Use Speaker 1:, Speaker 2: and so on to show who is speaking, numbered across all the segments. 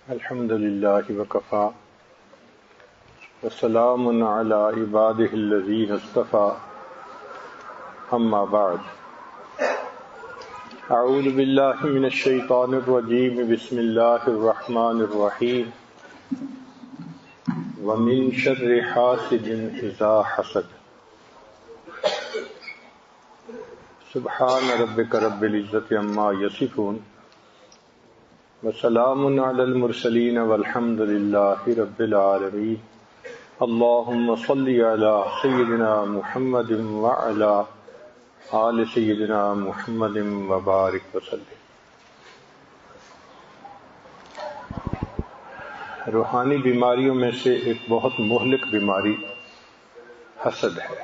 Speaker 1: الحمد للہ وکفا وسلام علی عبادہ الذین اصطفی اما بعد اعوذ باللہ من الشیطان الرجیم بسم اللہ الرحمن الرحیم ومن شر حاسد اذا حسد سبحان ربک رب العزۃ عما یصفون وسلام علی المرسلین والحمد للہ رب العالمین اللہم صل علی سیدنا محمد وعلی آل سیدنا محمد وبارک وسلم۔ روحانی بیماریوں میں سے ایک بہت مہلک بیماری حسد ہے۔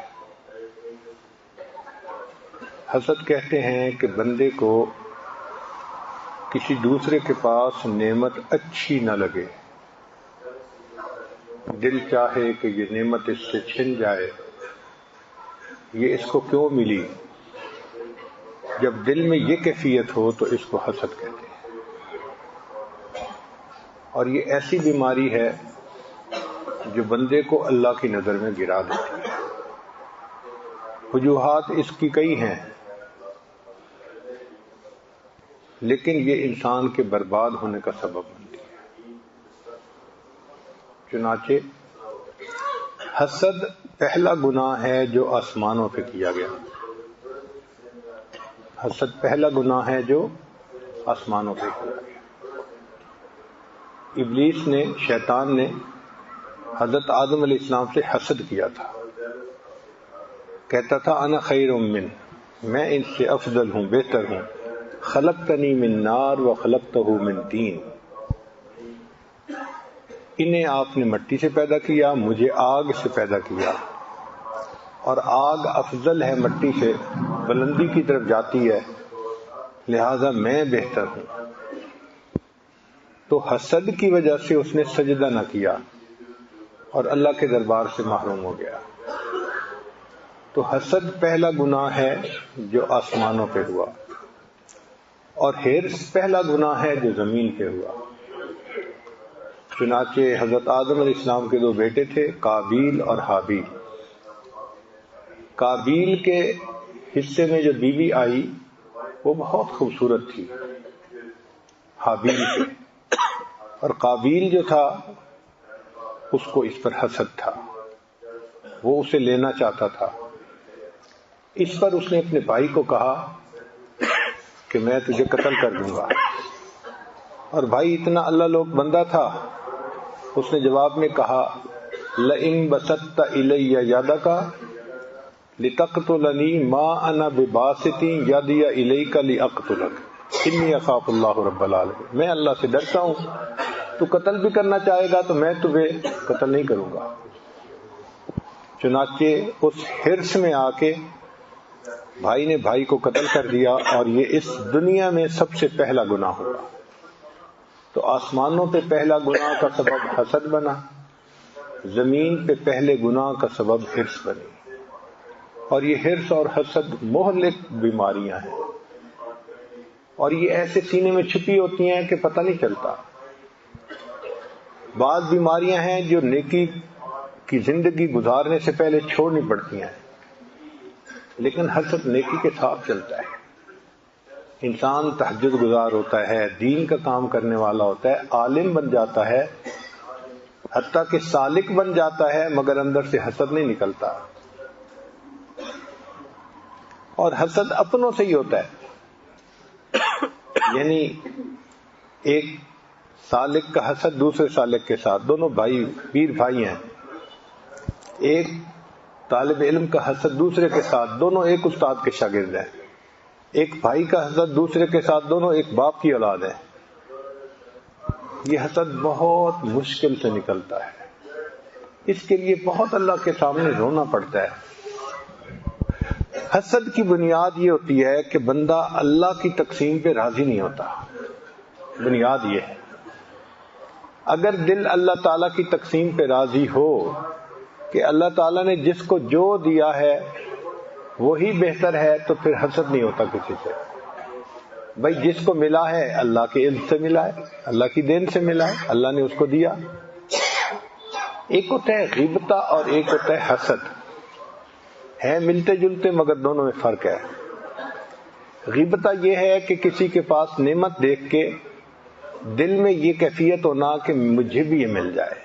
Speaker 1: حسد کہتے ہیں کہ بندے کو کسی دوسرے کے پاس نعمت اچھی نہ لگے، دل چاہے کہ یہ نعمت اس سے چھن جائے، یہ اس کو کیوں ملی؟ جب دل میں یہ کیفیت ہو تو اس کو حسد کہتے ہیں، اور یہ ایسی بیماری ہے جو بندے کو اللہ کی نظر میں گرا دیتی ہے۔ وجوہات اس کی کئی ہیں، لیکن یہ انسان کے برباد ہونے کا سبب بنتی ہے۔ چنانچہ حسد پہلا گناہ ہے جو آسمانوں پہ کیا گیا۔ حسد پہلا گناہ ہے جو آسمانوں پہ کیا گیا۔ ابلیس نے، شیطان نے حضرت آدم علیہ السلام سے حسد کیا تھا، کہتا تھا انا خیر من، میں ان سے افضل ہوں، بہتر ہوں، خلقتنی من نار و خلقتہ من طین، انہیں آپ نے مٹی سے پیدا کیا، مجھے آگ سے پیدا کیا، اور آگ افضل ہے مٹی سے، بلندی کی طرف جاتی ہے، لہذا میں بہتر ہوں۔ تو حسد کی وجہ سے اس نے سجدہ نہ کیا اور اللہ کے دربار سے محروم ہو گیا۔ تو حسد پہلا گناہ ہے جو آسمانوں پہ ہوا، اور حرص پہلا گناہ ہے جو زمین پہ ہوا۔ چنانچہ حضرت آدم علیہ السلام کے دو بیٹے تھے، قابیل اور حابیل۔ قابیل کے حصے میں جو بیوی آئی وہ بہت خوبصورت تھی حابیل سے، اور قابیل جو تھا اس کو اس پر حسد تھا، وہ اسے لینا چاہتا تھا۔ اس پر اس نے اپنے بھائی کو کہا کہ میں تجھے قتل کر دوں گا، اور بھائی اتنا اللہ لوگ بندہ تھا، اس نے جواب میں کہا لئن بسطت الی یدک لتقتلنی ما انا بباسط یدی الیک لاقتلک انی اخاف اللہ رب العالمین، میں اللہ سے ڈرتا ہوں، تو قتل بھی کرنا چاہے گا تو میں تمہیں قتل نہیں کروں گا۔ چنانچہ اس حرص میں آ کے بھائی نے بھائی کو قتل کر دیا، اور یہ اس دنیا میں سب سے پہلا گناہ ہوا۔ تو آسمانوں پہ پہلا گناہ کا سبب حسد بنا، زمین پہ پہلے گناہ کا سبب حرص بنی، اور یہ حرص اور حسد مہلک بیماریاں ہیں، اور یہ ایسے سینے میں چھپی ہوتی ہیں کہ پتہ نہیں چلتا۔ بعض بیماریاں ہیں جو نیکی کی زندگی گزارنے سے پہلے چھوڑنی پڑتی ہیں، لیکن حسد نیکی کے ساتھ چلتا ہے۔ انسان تہجد گزار ہوتا ہے، دین کا کام کرنے والا ہوتا ہے، عالم بن جاتا ہے، حتیٰ کہ سالک بن جاتا ہے، مگر اندر سے حسد نہیں نکلتا۔ اور حسد اپنوں سے ہی ہوتا ہے، یعنی ایک سالک کا حسد دوسرے سالک کے ساتھ، دونوں بھائی پیر بھائی ہیں، ایک طالب علم کا حسد دوسرے کے ساتھ، دونوں ایک استاد کے شاگرد ہیں، ایک بھائی کا حسد دوسرے کے ساتھ، دونوں ایک باپ کی اولاد ہیں۔ یہ حسد بہت مشکل سے نکلتا ہے، اس کے لیے بہت اللہ کے سامنے رونا پڑتا ہے۔ حسد کی بنیاد یہ ہوتی ہے کہ بندہ اللہ کی تقسیم پہ راضی نہیں ہوتا، بنیاد یہ ہے۔ اگر دل اللہ تعالیٰ کی تقسیم پہ راضی ہو کہ اللہ تعالیٰ نے جس کو جو دیا ہے وہی بہتر ہے، تو پھر حسد نہیں ہوتا کسی سے۔ بھائی جس کو ملا ہے اللہ کے علم سے ملا ہے، اللہ کی دین سے ملا ہے، اللہ نے اس کو دیا۔ ایک ہوتا ہے غیبتہ اور ایک ہوتا ہے حسد، ہے ملتے جلتے مگر دونوں میں فرق ہے۔ غیبتہ یہ ہے کہ کسی کے پاس نعمت دیکھ کے دل میں یہ کیفیت ہونا کہ مجھے بھی یہ مل جائے،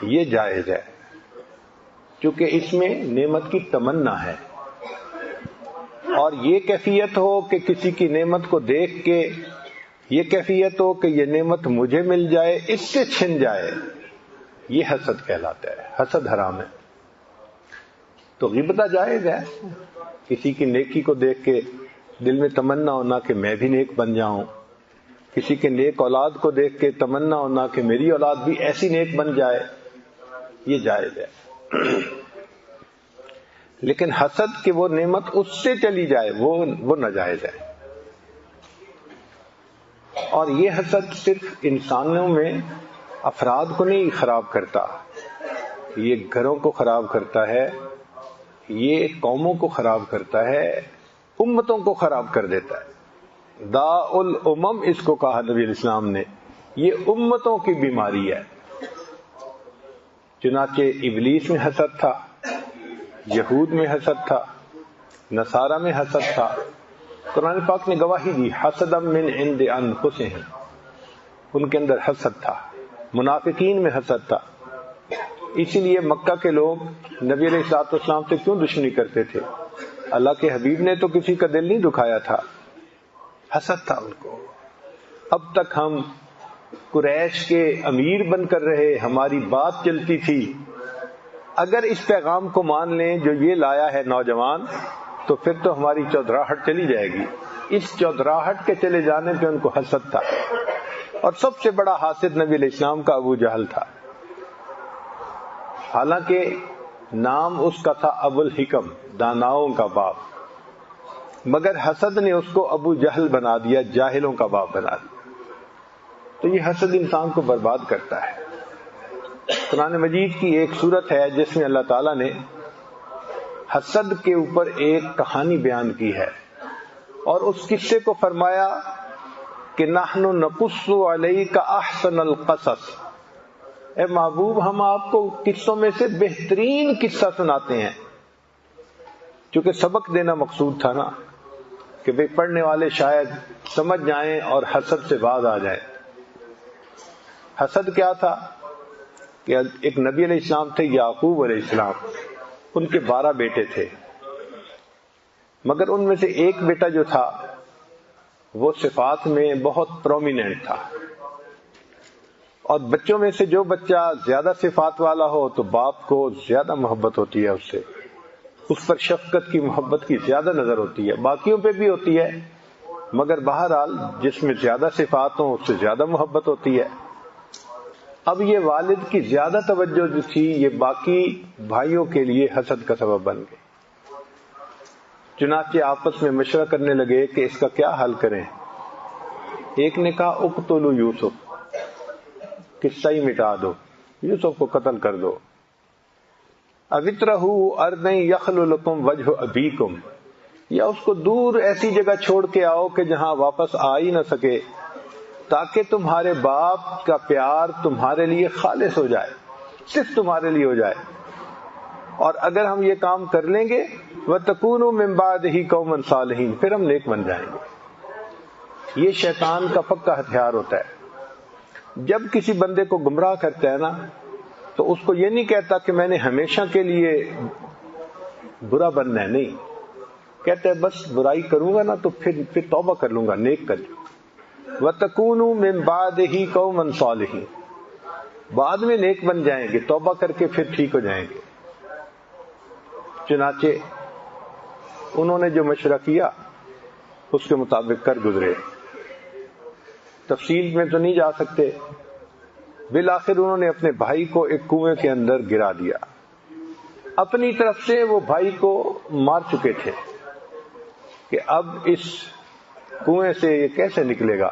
Speaker 1: یہ جائز ہے، چونکہ اس میں نعمت کی تمنا ہے۔ اور یہ کیفیت ہو کہ کسی کی نعمت کو دیکھ کے یہ کیفیت ہو کہ یہ نعمت مجھے مل جائے، اس سے چھن جائے، یہ حسد کہلاتا ہے، حسد حرام ہے۔ تو غیبتہ جائز ہے، کسی کی نیکی کو دیکھ کے دل میں تمنا ہونا کہ میں بھی نیک بن جاؤں، کسی کے نیک اولاد کو دیکھ کے تمنا ہونا کہ میری اولاد بھی ایسی نیک بن جائے، یہ جائز ہے۔ لیکن حسد کہ وہ نعمت اس سے چلی جائے، وہ ناجائز ہے۔ اور یہ حسد صرف انسانوں میں افراد کو نہیں خراب کرتا، یہ گھروں کو خراب کرتا ہے، یہ قوموں کو خراب کرتا ہے، امتوں کو خراب کر دیتا ہے۔ داء الامم اس کو کہا نبی علیہ السلام نے، یہ امتوں کی بیماری ہے۔ چنانچہ ابلیس میں حسد تھا، یہود میں حسد تھا، نصارہ میں حسد تھا۔ قرآن پاک نے گواہی دی، حسدا من عند انفسہم، ان کے اندر حسد تھا۔ منافقین میں حسد تھا۔ اسی لیے مکہ کے لوگ نبی علیہ الصلوۃ والسلام سے کیوں دشمنی کرتے تھے؟ اللہ کے حبیب نے تو کسی کا دل نہیں دکھایا تھا، حسد تھا ان کو۔ اب تک ہم قریش کے امیر بن کر رہے، ہماری بات چلتی تھی، اگر اس پیغام کو مان لیں جو یہ لایا ہے نوجوان، تو پھر تو ہماری چودراہٹ چلی جائے گی۔ اس چودراہٹ کے چلے جانے پہ ان کو حسد تھا۔ اور سب سے بڑا حاسد نبی علیہ السلام کا ابو جہل تھا، حالانکہ نام اس کا تھا ابو الحکم، داناؤں کا باپ، مگر حسد نے اس کو ابو جہل بنا دیا، جاہلوں کا باپ بنا دیا۔ تو یہ حسد انسان کو برباد کرتا ہے۔ قرآن مجید کی ایک سورت ہے جس میں اللہ تعالیٰ نے حسد کے اوپر ایک کہانی بیان کی ہے، اور اس قصے کو فرمایا کہ نحن نقص علیک احسن القصص، اے محبوب ہم آپ کو قصوں میں سے بہترین قصہ سناتے ہیں۔ چونکہ سبق دینا مقصود تھا نا، کہ بھئی پڑھنے والے شاید سمجھ جائیں اور حسد سے باز آ جائیں۔ حسد کیا تھا کہ ایک نبی علیہ السلام تھے، یعقوب علیہ السلام، ان کے 12 بیٹے تھے، مگر ان میں سے ایک بیٹا جو تھا وہ صفات میں بہت پرومیننٹ تھا، اور بچوں میں سے جو بچہ زیادہ صفات والا ہو تو باپ کو زیادہ محبت ہوتی ہے اس سے، اس پر شفقت کی، محبت کی زیادہ نظر ہوتی ہے، باقیوں پہ بھی ہوتی ہے، مگر بہرحال جس میں زیادہ صفات ہوں اس سے زیادہ محبت ہوتی ہے۔ اب یہ والد کی زیادہ توجہ جو تھی یہ باقی بھائیوں کے لیے حسد کا سبب بن گئی۔ چنانچہ آپس میں مشورہ کرنے لگے کہ اس کا کیا حل کریں۔ ایک نے کہا اقتلوا یوسف، قصہ ہی مٹا دو، یوسف کو قتل کر دو۔ اوِترہوا ارضًا یخل لکم وجہ ابیکم، یا اس کو دور ایسی جگہ چھوڑ کے آؤ کہ جہاں واپس آ ہی نہ سکے، تاکہ تمہارے باپ کا پیار تمہارے لیے خالص ہو جائے، صرف تمہارے لیے ہو جائے۔ اور اگر ہم یہ کام کر لیں گے وَتَكُونُوا مِن بَعْدِهِ قَوْمًا صَالِحِينَ، پھر ہم نیک بن جائیں گے۔ یہ شیطان کا پکا ہتھیار ہوتا ہے۔ جب کسی بندے کو گمراہ کرتا ہے نا تو اس کو یہ نہیں کہتا کہ میں نے ہمیشہ کے لیے برا بننا ہے، نہیں، کہتا ہے بس برائی کروں گا نا تو پھر توبہ کر لوں گا، نیک کر لوں گا۔ وَتَكُونُوا مِن بَعْدِهِ قَوْمًا صَالِحِينَ، بعد میں نیک بن جائیں گے، توبہ کر کے پھر ٹھیک ہو جائیں گے۔ چنانچہ انہوں نے جو مشورہ کیا اس کے مطابق کر گزرے۔ تفصیل میں تو نہیں جا سکتے، بالآخر انہوں نے اپنے بھائی کو ایک کنویں کے اندر گرا دیا۔ اپنی طرف سے وہ بھائی کو مار چکے تھے کہ اب اس کنویں سے یہ کیسے نکلے گا،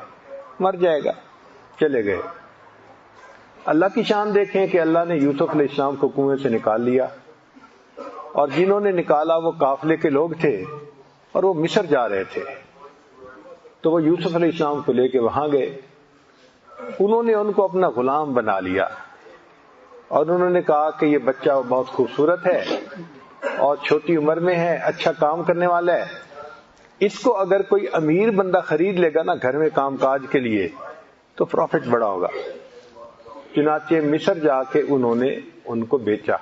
Speaker 1: مر جائے گا، چلے گئے۔ اللہ کی شان دیکھیں کہ اللہ نے یوسف علیہ السلام کو کنویں سے نکال لیا، اور جنہوں نے نکالا وہ قافلے کے لوگ تھے اور وہ مصر جا رہے تھے۔ تو وہ یوسف علیہ السلام کو لے کے وہاں گئے. انہوں نے ان کو اپنا غلام بنا لیا اور انہوں نے کہا کہ یہ بچہ بہت خوبصورت ہے اور چھوٹی عمر میں ہے, اچھا کام کرنے والا ہے, اس کو اگر کوئی امیر بندہ خرید لے گا نا گھر میں کام کاج کے لیے تو پروفٹ بڑا ہوگا. چنانچہ مصر جا کے انہوں نے ان کو بیچا.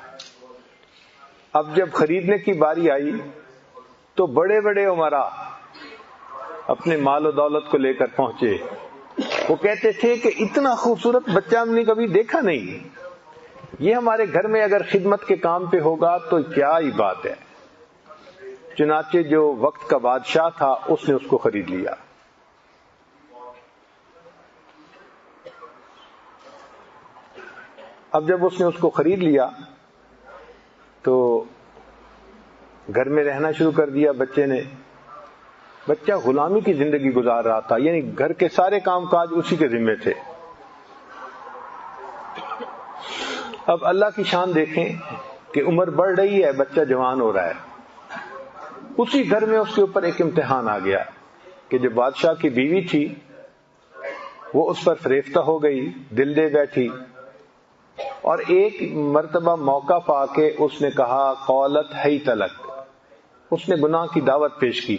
Speaker 1: اب جب خریدنے کی باری آئی تو بڑے بڑے امراء اپنے مال و دولت کو لے کر پہنچے. وہ کہتے تھے کہ اتنا خوبصورت بچہ ہم نے کبھی دیکھا نہیں, یہ ہمارے گھر میں اگر خدمت کے کام پہ ہوگا تو کیا ہی بات ہے. چنانچہ جو وقت کا بادشاہ تھا اس نے اس کو خرید لیا. اب جب اس نے اس کو خرید لیا تو گھر میں رہنا شروع کر دیا بچے نے. بچہ غلامی کی زندگی گزار رہا تھا, یعنی گھر کے سارے کام کاج اسی کے ذمے تھے. اب اللہ کی شان دیکھیں کہ عمر بڑھ رہی ہے, بچہ جوان ہو رہا ہے. اسی گھر میں اس کے اوپر ایک امتحان آ گیا کہ جو بادشاہ کی بیوی تھی وہ اس پر فریفتہ ہو گئی, دل دے بیٹھی, اور ایک مرتبہ موقع پا کے اس نے کہا قولت حیت لک, اس نے گناہ کی دعوت پیش کی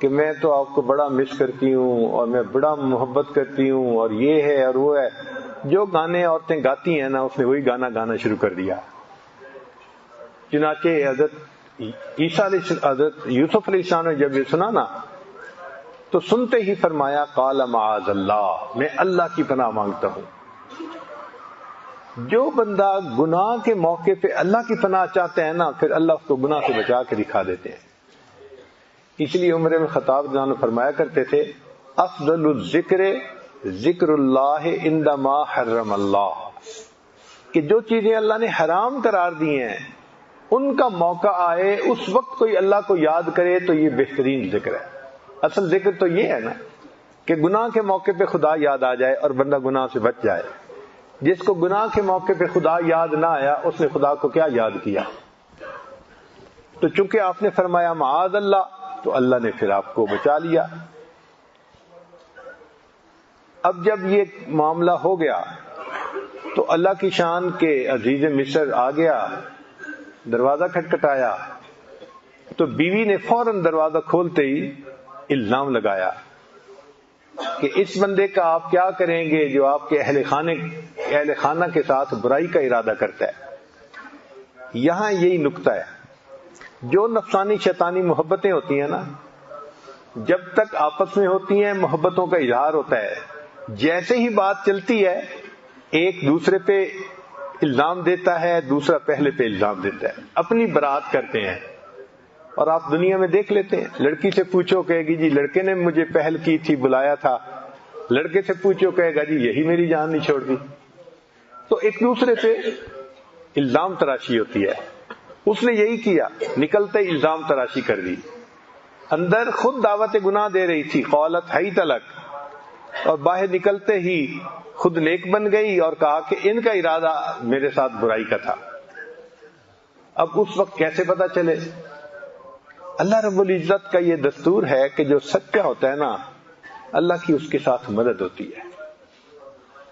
Speaker 1: کہ میں تو آپ کو بڑا مس کرتی ہوں اور میں بڑا محبت کرتی ہوں اور یہ ہے اور وہ ہے. جو گانے عورتیں گاتی ہیں نا اس نے وہی گانا گانا شروع کر دیا. چنانچہ حضرت یوسف علیہ السلام نے جب یہ سنا نا تو سنتے ہی فرمایا قال معاذ اللہ, میں اللہ کی پناہ مانگتا ہوں. جو بندہ گناہ کے موقع پہ اللہ کی پناہ چاہتے ہیں نا پھر اللہ اس کو گناہ سے بچا کے دکھا دیتے ہیں. اس لیے عمر بن خطاب رضی اللہ عنہ فرمایا کرتے تھے افضل الذکر ذکر اللہ عندما حرم اللہ, کہ جو چیزیں اللہ نے حرام قرار دی ہیں ان کا موقع آئے اس وقت کوئی اللہ کو یاد کرے تو یہ بہترین ذکر ہے. اصل ذکر تو یہ ہے نا کہ گناہ کے موقع پہ خدا یاد آ جائے اور بندہ گناہ سے بچ جائے. جس کو گناہ کے موقع پہ خدا یاد نہ آیا اس نے خدا کو کیا یاد کیا. تو چونکہ آپ نے فرمایا معاذ اللہ تو اللہ نے پھر آپ کو بچا لیا. اب جب یہ معاملہ ہو گیا تو اللہ کی شان کے عزیز مصر آ گیا, دروازہ کھٹکھٹایا تو بیوی نے فوراً دروازہ کھولتے ہی الزام لگایا کہ اس بندے کا آپ کیا کریں گے جو آپ کے اہل خانہ کے ساتھ برائی کا ارادہ کرتا ہے. یہاں یہی نقطہ ہے, جو نفسانی شیطانی محبتیں ہوتی ہیں نا جب تک آپس میں ہوتی ہیں محبتوں کا اظہار ہوتا ہے, جیسے ہی بات چلتی ہے ایک دوسرے پہ الزام دیتا ہے, دوسرا پہلے پہ الزام دیتا ہے, اپنی برات کرتے ہیں. اور آپ دنیا میں دیکھ لیتے ہیں, لڑکی سے پوچھو کہے گی جی لڑکے نے مجھے پہل کی تھی بلایا تھا, لڑکے سے پوچھو کہے گا جی یہی میری جان نہیں چھوڑ دی. تو ایک دوسرے پہ الزام تراشی ہوتی ہے. اس نے یہی کیا, نکلتے الزام تراشی کر دی. اندر خود دعوت گناہ دے رہی تھی قولت حیت لک, اور باہر نکلتے ہی خود نیک بن گئی اور کہا کہ ان کا ارادہ میرے ساتھ برائی کا تھا. اب اس وقت کیسے پتا چلے؟ اللہ رب العزت کا یہ دستور ہے کہ جو سچا ہوتا ہے نا اللہ کی اس کے ساتھ مدد ہوتی ہے.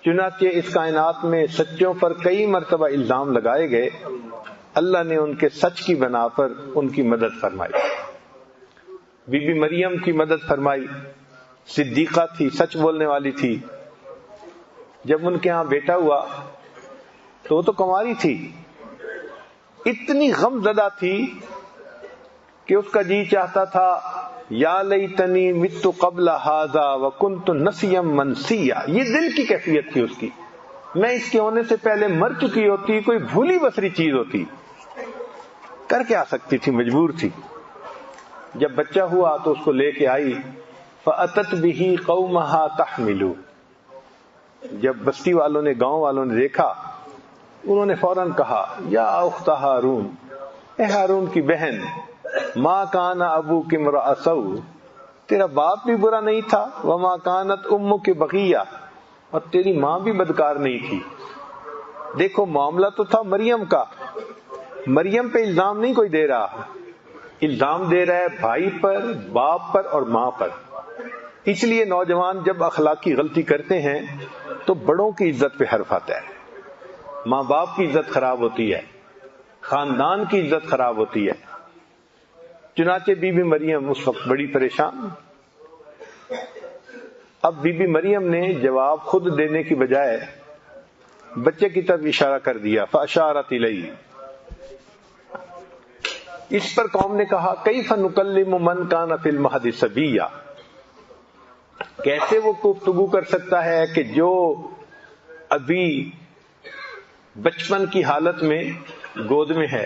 Speaker 1: چنانچہ اس کائنات میں سچوں پر کئی مرتبہ الزام لگائے گئے, اللہ نے ان کے سچ کی بنا پر ان کی مدد فرمائی. بی بی مریم کی مدد فرمائی, صدیقہ تھی, سچ بولنے والی تھی. جب ان کے ہاں بیٹا ہوا تو وہ تو کنواری تھی, اتنی غم زدہ تھی کہ اس کا جی چاہتا تھا یا لیتنی مت قبل ھذا وکنت نسیا منسیا. یہ دل کی کیفیت تھی اس کی, میں اس کے ہونے سے پہلے مر چکی ہوتی, کوئی بھولی بسری چیز ہوتی, کر کے آ سکتی تھی, مجبور تھی. جب بچہ ہوا تو اس کو لے کے آئی, فأتت به قومها تحمل. جب بستی والوں نے, گاؤں والوں نے دیکھا, انہوں نے فوراً کہا یا اخت ہارون, اے ہارون کی بہن, ما کان ابوک امرأ سوء, تیرا باپ بھی برا نہیں تھا, وما کانت امک بغیہ, اور تیری ماں بھی بدکار نہیں تھی. دیکھو معاملہ تو تھا مریم کا, مریم پہ الزام نہیں کوئی دے رہا, الزام دے رہا ہے بھائی پر, باپ پر اور ماں پر. اس لیے نوجوان جب اخلاقی غلطی کرتے ہیں تو بڑوں کی عزت پہ حرف آتا ہے، ماں باپ کی عزت خراب ہوتی ہے، خاندان کی عزت خراب ہوتی ہے۔ چنانچہ بی بی مریم اس وقت بڑی پریشان۔ اب بی بی مریم نے جواب خود دینے کی بجائے بچے کی طرف اشارہ کر دیا، فاشارت الیہ۔ اس پر قوم نے کہا کیف نکلم من کان فی المہد صبیا، کیسے وہ گفتگو کر سکتا ہے کہ جو ابھی بچپن کی حالت میں گود میں ہے۔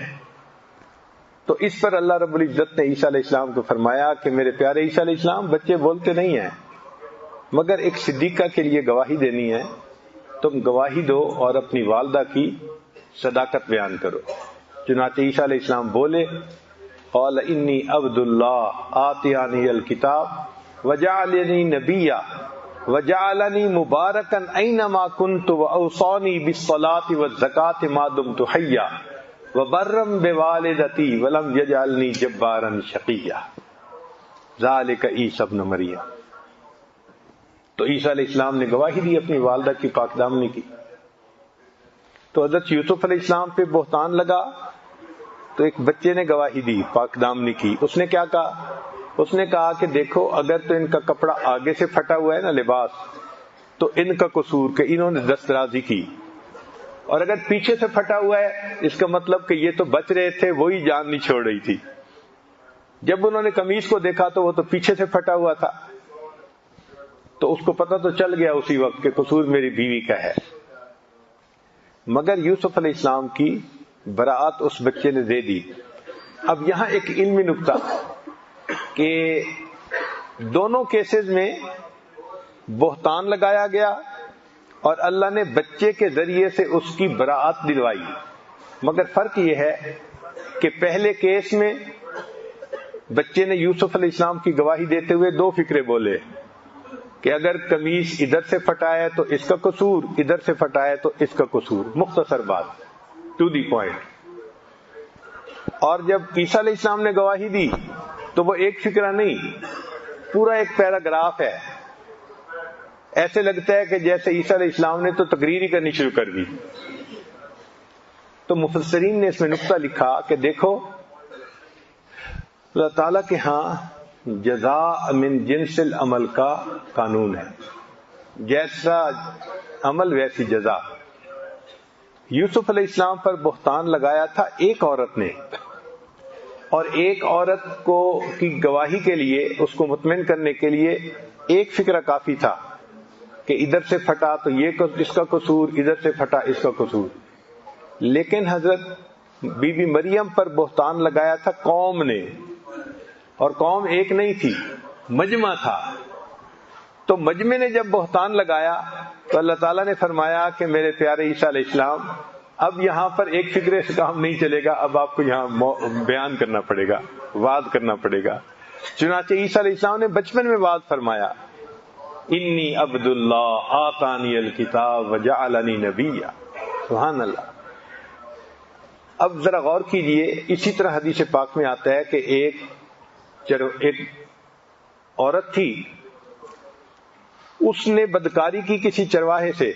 Speaker 1: تو اس پر اللہ رب العزت نے عیسیٰ علیہ السلام کو فرمایا کہ میرے پیارے عیسیٰ علیہ السلام، بچے بولتے نہیں ہیں، مگر ایک صدیقہ کے لیے گواہی دینی ہے، تم گواہی دو اور اپنی والدہ کی صداقت بیان کرو۔ چنانچہ عیسیٰ علیہ السلام بولے، قال انی عبد اللہ آتیانی الکتاب وجعلنی نبیا وجعلنی مبارکا اینما کنت واوصانی بالصلاۃ والزکاۃ ما دمت حیا وبرا بوالدتی ولم یجعلنی جبارا شقیا ذالک عیسی ابن مریم۔ تو عیسیٰ علیہ السلام نے گواہی دی اپنی والدہ کی پاک دامنی کی۔ تو حضرت یوسف علیہ السلام پہ بہتان لگا تو ایک بچے نے گواہی دی، پاک دامنی کی۔ اس نے کیا کہا؟ اس نے کہا کہ دیکھو اگر تو ان کا کپڑا آگے سے پھٹا ہوا ہے نا، لباس، تو ان کا قصور کہ انہوں نے دسترازی کی، اور اگر پیچھے سے پھٹا ہوا ہے اس کا مطلب کہ یہ تو بچ رہے تھے، وہی جان نہیں چھوڑ رہی تھی۔ جب انہوں نے قمیص کو دیکھا تو وہ تو پیچھے سے پھٹا ہوا تھا، تو اس کو پتہ تو چل گیا اسی وقت کہ قصور میری بیوی کا ہے۔ مگر یوسف علیہ السلام کی براعت اس بچے نے دے دی۔ اب یہاں ایک علمی نکتہ کہ دونوں کیسز میں بہتان لگایا گیا اور اللہ نے بچے کے ذریعے سے اس کی براعت دلوائی، مگر فرق یہ ہے کہ پہلے کیس میں بچے نے یوسف علیہ السلام کی گواہی دیتے ہوئے دو فکرے بولے کہ اگر قمیص ادھر سے پھٹا ہے تو اس کا قصور، ادھر سے پھٹا ہے تو اس کا قصور، مختصر بات، ٹو دی پوائنٹ۔ اور جب عیسیٰ علیہ السلام نے گواہی دی تو وہ ایک فکرہ نہیں، پورا ایک پیراگراف ہے۔ ایسے لگتا ہے کہ جیسے عیسیٰ علیہ السلام نے تو تقریر ہی کرنی شروع کر دی۔ تو مفسرین نے اس میں نقطہ لکھا کہ دیکھو اللہ تعالیٰ کے ہاں جزاء من جنس العمل کا قانون ہے، جیسا عمل ویسی جزا۔ یوسف علیہ السلام پر بہتان لگایا تھا ایک عورت نے، اور ایک عورت کو کی گواہی کے لیے، اس کو مطمئن کرنے کے لیے ایک فکرہ کافی تھا کہ ادھر سے پھٹا تو یہ اس کا قصور، ادھر سے پھٹا اس کا قصور۔ لیکن حضرت بی بی مریم پر بہتان لگایا تھا قوم نے، اور قوم ایک نہیں تھی، مجمع تھا۔ تو مجمع نے جب بہتان لگایا تو اللہ تعالیٰ نے فرمایا کہ میرے پیارے عیسیٰ علیہ السلام، اب یہاں پر ایک فکرے سے کام نہیں چلے گا، اب آپ کو یہاں بیان کرنا پڑے گا، وعظ کرنا پڑے گا۔ چنانچہ عیسیٰ علیہ السلام نے بچپن میں وعظ فرمایا، انی عبد اللہ آتانی الکتاب وجعلنی نبیا، سبحان اللہ۔ اب ذرا غور کیجئے، اسی طرح حدیث پاک میں آتا ہے کہ ایک عورت تھی، اس نے بدکاری کی کسی چرواہے سے،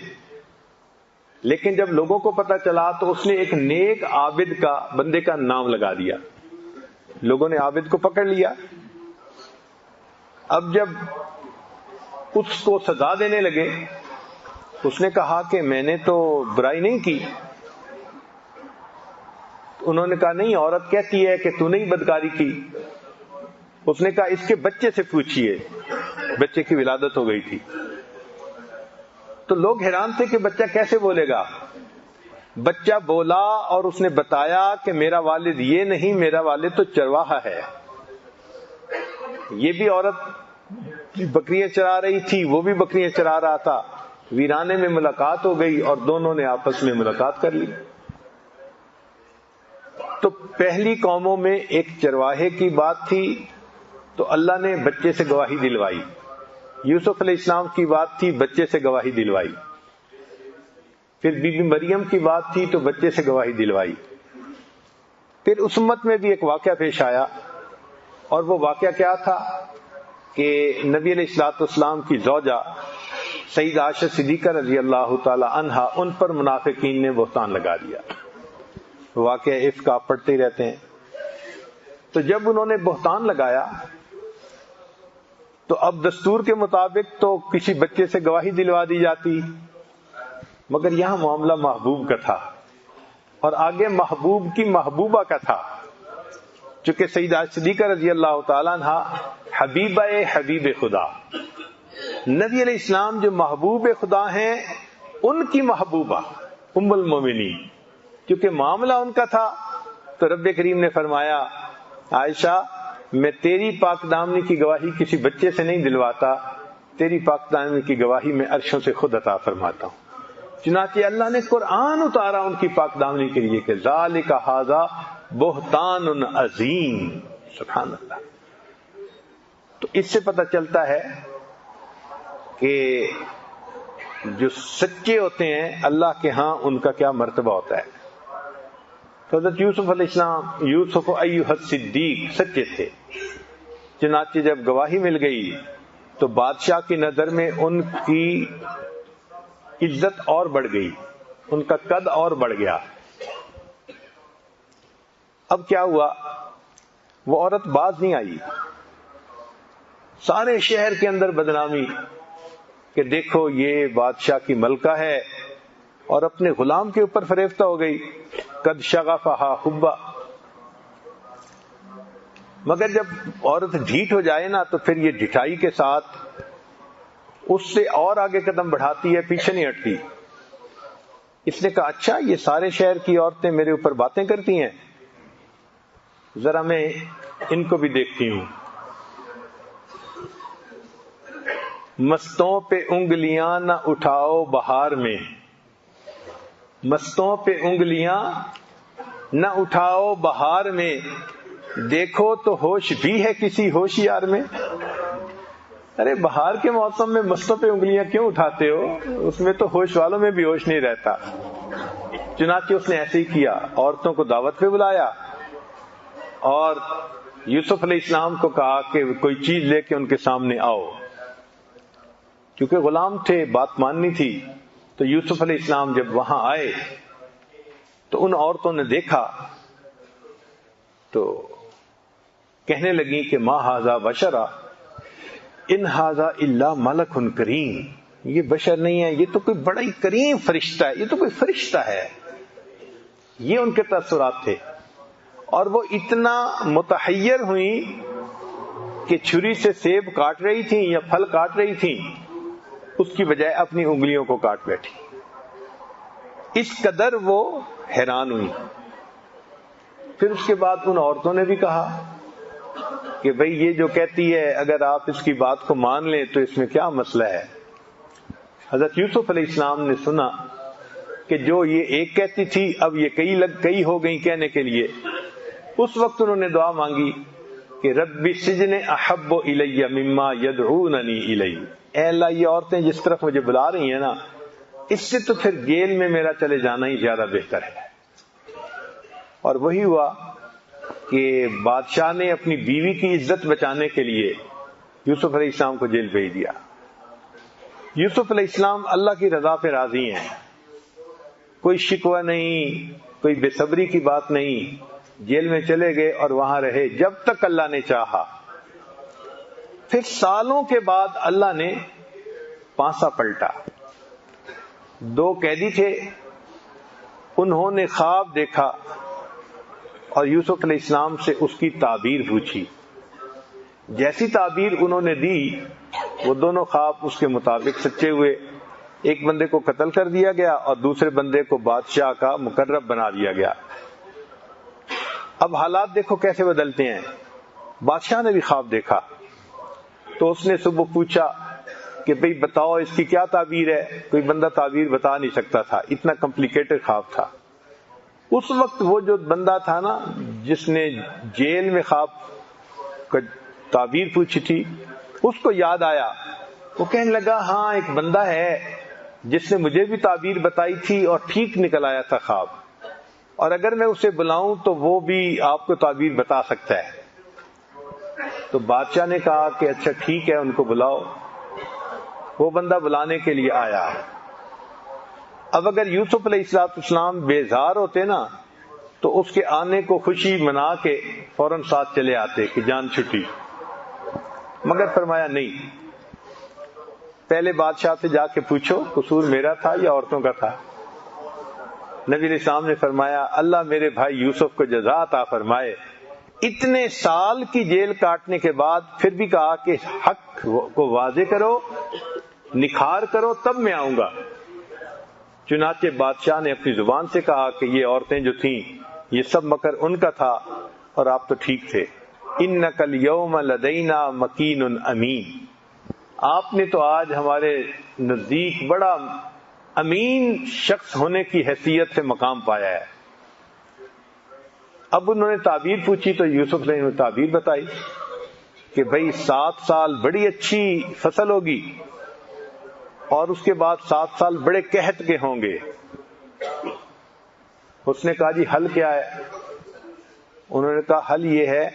Speaker 1: لیکن جب لوگوں کو پتا چلا تو اس نے ایک نیک عابد کا، بندے کا نام لگا دیا۔ لوگوں نے عابد کو پکڑ لیا۔ اب جب اس کو سزا دینے لگے، اس نے کہا کہ میں نے تو برائی نہیں کی۔ انہوں نے کہا نہیں، عورت کہتی ہے کہ تو نہیں بدکاری کی۔ اس نے کہا اس کے بچے سے پوچھئے، بچے کی ولادت ہو گئی تھی۔ تو لوگ حیران تھے کہ بچہ کیسے بولے گا۔ بچہ بولا اور اس نے بتایا کہ میرا والد یہ نہیں، میرا والد تو چرواہا ہے۔ یہ بھی عورت بکریاں چرا رہی تھی، وہ بھی بکریاں چرا رہا تھا۔ ویرانے میں ملاقات ہو گئی اور دونوں نے آپس میں ملاقات کر لی۔ تو پہلی قوموں میں ایک چرواہے کی بات تھی تو اللہ نے بچے سے گواہی دلوائی۔ یوسف علیہ السلام کی بات تھی، بچے سے گواہی دلوائی۔ پھر بی بی مریم کی بات تھی تو بچے سے گواہی دلوائی۔ پھر اس امت میں بھی ایک واقعہ پیش آیا، اور وہ واقعہ کیا تھا کہ نبی علیہ الصلوۃ والسلام کی زوجہ سیدہ عائشہ صدیقہ رضی اللہ تعالی عنہا، ان پر منافقین نے بہتان لگا دیا. واقعہ اس کا پڑھتے ہی رہتے ہیں. تو جب انہوں نے بہتان لگایا تو اب دستور کے مطابق تو کسی بچے سے گواہی دلوا دی جاتی، مگر یہاں معاملہ محبوب کا تھا اور آگے محبوب کی محبوبہ کا تھا. چونکہ سیدہ صدیقہ رضی اللہ تعالیٰ عنہ حبیبہ حبیب خدا، نبی علیہ السلام جو محبوب خدا ہیں ان کی محبوبہ ام المومنین، کیونکہ معاملہ ان کا تھا تو رب کریم نے فرمایا عائشہ میں تیری پاک دامنی کی گواہی کسی بچے سے نہیں دلواتا، تیری پاک دامنی کی گواہی میں عرشوں سے خود عطا فرماتا ہوں. چنانچہ اللہ نے قرآن اتارا ان کی پاک دامنی کے لیے کہ ذالک ھذا بہتان عظیم. سبحان اللہ. تو اس سے پتہ چلتا ہے کہ جو سچے ہوتے ہیں اللہ کے ہاں ان کا کیا مرتبہ ہوتا ہے. حضرت یوسف علیہ السلام، یوسف ایھا الصدیق، سچے تھے. چنانچہ جب گواہی مل گئی تو بادشاہ کی نظر میں ان کی عزت اور بڑھ گئی، ان کا قد اور بڑھ گیا. اب کیا ہوا، وہ عورت باز نہیں آئی. سارے شہر کے اندر بدنامی کہ دیکھو یہ بادشاہ کی ملکہ ہے اور اپنے غلام کے اوپر فریفتہ ہو گئی. قد شغفہا حبا. مگر جب عورت ڈھیٹ ہو جائے نا تو پھر یہ ڈھٹائی کے ساتھ اس سے اور آگے قدم بڑھاتی ہے، پیچھے نہیں ہٹتی. اس نے کہا اچھا یہ سارے شہر کی عورتیں میرے اوپر باتیں کرتی ہیں، ذرا میں ان کو بھی دیکھتی ہوں. مستوں پہ انگلیاں نہ اٹھاؤ بہار میں، مستوں پہ انگلیاں نہ اٹھاؤ بہار میں، دیکھو تو ہوش بھی ہے کسی ہوشیار میں. ارے بہار کے موسم میں مستوں پہ انگلیاں کیوں اٹھاتے ہو، اس میں تو ہوش والوں میں بھی ہوش نہیں رہتا. چنانچہ اس نے ایسے ہی کیا، عورتوں کو دعوت پہ بلایا اور یوسف علیہ السلام کو کہا کہ کوئی چیز لے کے ان کے سامنے آؤ. کیونکہ غلام تھے، بات ماننی تھی. تو یوسف علیہ السلام جب وہاں آئے تو ان عورتوں نے دیکھا تو کہنے لگی کہ ما ھذا بشرا ان ھذا الا ملک کریم. یہ بشر نہیں ہے، یہ تو کوئی بڑا ہی کریم فرشتہ ہے، یہ تو کوئی فرشتہ ہے. یہ ان کے تاثرات تھے. اور وہ اتنا متحیر ہوئی کہ چھری سے سیب کاٹ رہی تھیں یا پھل کاٹ رہی تھیں، اس کی بجائے اپنی انگلیوں کو کاٹ بیٹھی. اس قدر وہ حیران ہوئی. پھر اس کے بعد ان عورتوں نے بھی کہا کہ بھئی یہ جو کہتی ہے اگر آپ اس کی بات کو مان لیں تو اس میں کیا مسئلہ ہے. حضرت یوسف علیہ السلام نے سنا کہ جو یہ ایک کہتی تھی اب یہ کئی ہو گئی کہنے کے لیے. اس وقت انہوں نے دعا مانگی کہ رب السجن احب الی مما یدعوننی الی. اے اللہ یہ عورتیں جس طرف مجھے بلا رہی ہیں نا، اس سے تو پھر جیل میں میرا چلے جانا ہی زیادہ بہتر ہے. اور وہی ہوا کہ بادشاہ نے اپنی بیوی کی عزت بچانے کے لیے یوسف علیہ السلام کو جیل بھیج دیا. یوسف علیہ السلام اللہ کی رضا پہ راضی ہیں، کوئی شکوہ نہیں، کوئی بے صبری کی بات نہیں. جیل میں چلے گئے اور وہاں رہے جب تک اللہ نے چاہا. پھر سالوں کے بعد اللہ نے پانسا پلٹا. 2 قیدی تھے، انہوں نے خواب دیکھا اور یوسف علیہ السلام سے اس کی تعبیر پوچھی. جیسی تعبیر انہوں نے دی وہ دونوں خواب اس کے مطابق سچے ہوئے. ایک بندے کو قتل کر دیا گیا اور دوسرے بندے کو بادشاہ کا مقرب بنا دیا گیا. اب حالات دیکھو کیسے بدلتے ہیں. بادشاہ نے بھی خواب دیکھا تو اس نے صبح پوچھا کہ بھئی بتاؤ اس کی کیا تعبیر ہے. کوئی بندہ تعبیر بتا نہیں سکتا تھا، اتنا کمپلیکیٹڈ خواب تھا. اس وقت وہ جو بندہ تھا نا جس نے جیل میں خواب کا تعبیر پوچھی تھی، اس کو یاد آیا. وہ کہنے لگا ہاں ایک بندہ ہے جس نے مجھے بھی تعبیر بتائی تھی اور ٹھیک نکل آیا تھا خواب، اور اگر میں اسے بلاؤں تو وہ بھی آپ کو تعبیر بتا سکتا ہے. تو بادشاہ نے کہا کہ اچھا ٹھیک ہے ان کو بلاؤ. وہ بندہ بلانے کے لیے آیا. اب اگر یوسف علیہ السلام بیزار ہوتے نا تو اس کے آنے کو خوشی منا کے فوراً ساتھ چلے آتے کہ جان چھٹی، مگر فرمایا نہیں، پہلے بادشاہ سے جا کے پوچھو قصور میرا تھا یا عورتوں کا تھا. نبی علیہ السلام نے فرمایا اللہ میرے بھائی یوسف کو جزا عطا فرمائے، اتنے سال کی جیل کاٹنے کے بعد پھر بھی کہا کہ حق کو واضح کرو، نکھار کرو تب میں آؤں گا. چنانچہ بادشاہ نے اپنی زبان سے کہا کہ یہ عورتیں جو تھیں یہ سب مکر ان کا تھا اور آپ تو ٹھیک تھے. انک الیوم لدینا مکین امین، آپ نے تو آج ہمارے نزدیک بڑا امین شخص ہونے کی حیثیت سے مقام پایا ہے. اب انہوں نے تعبیر پوچھی تو یوسف نے تعبیر بتائی کہ بھئی 7 سال بڑی اچھی فصل ہوگی اور اس کے بعد 7 سال بڑے قحط کے ہوں گے. اس نے کہا جی حل کیا ہے؟ انہوں نے کہا حل یہ ہے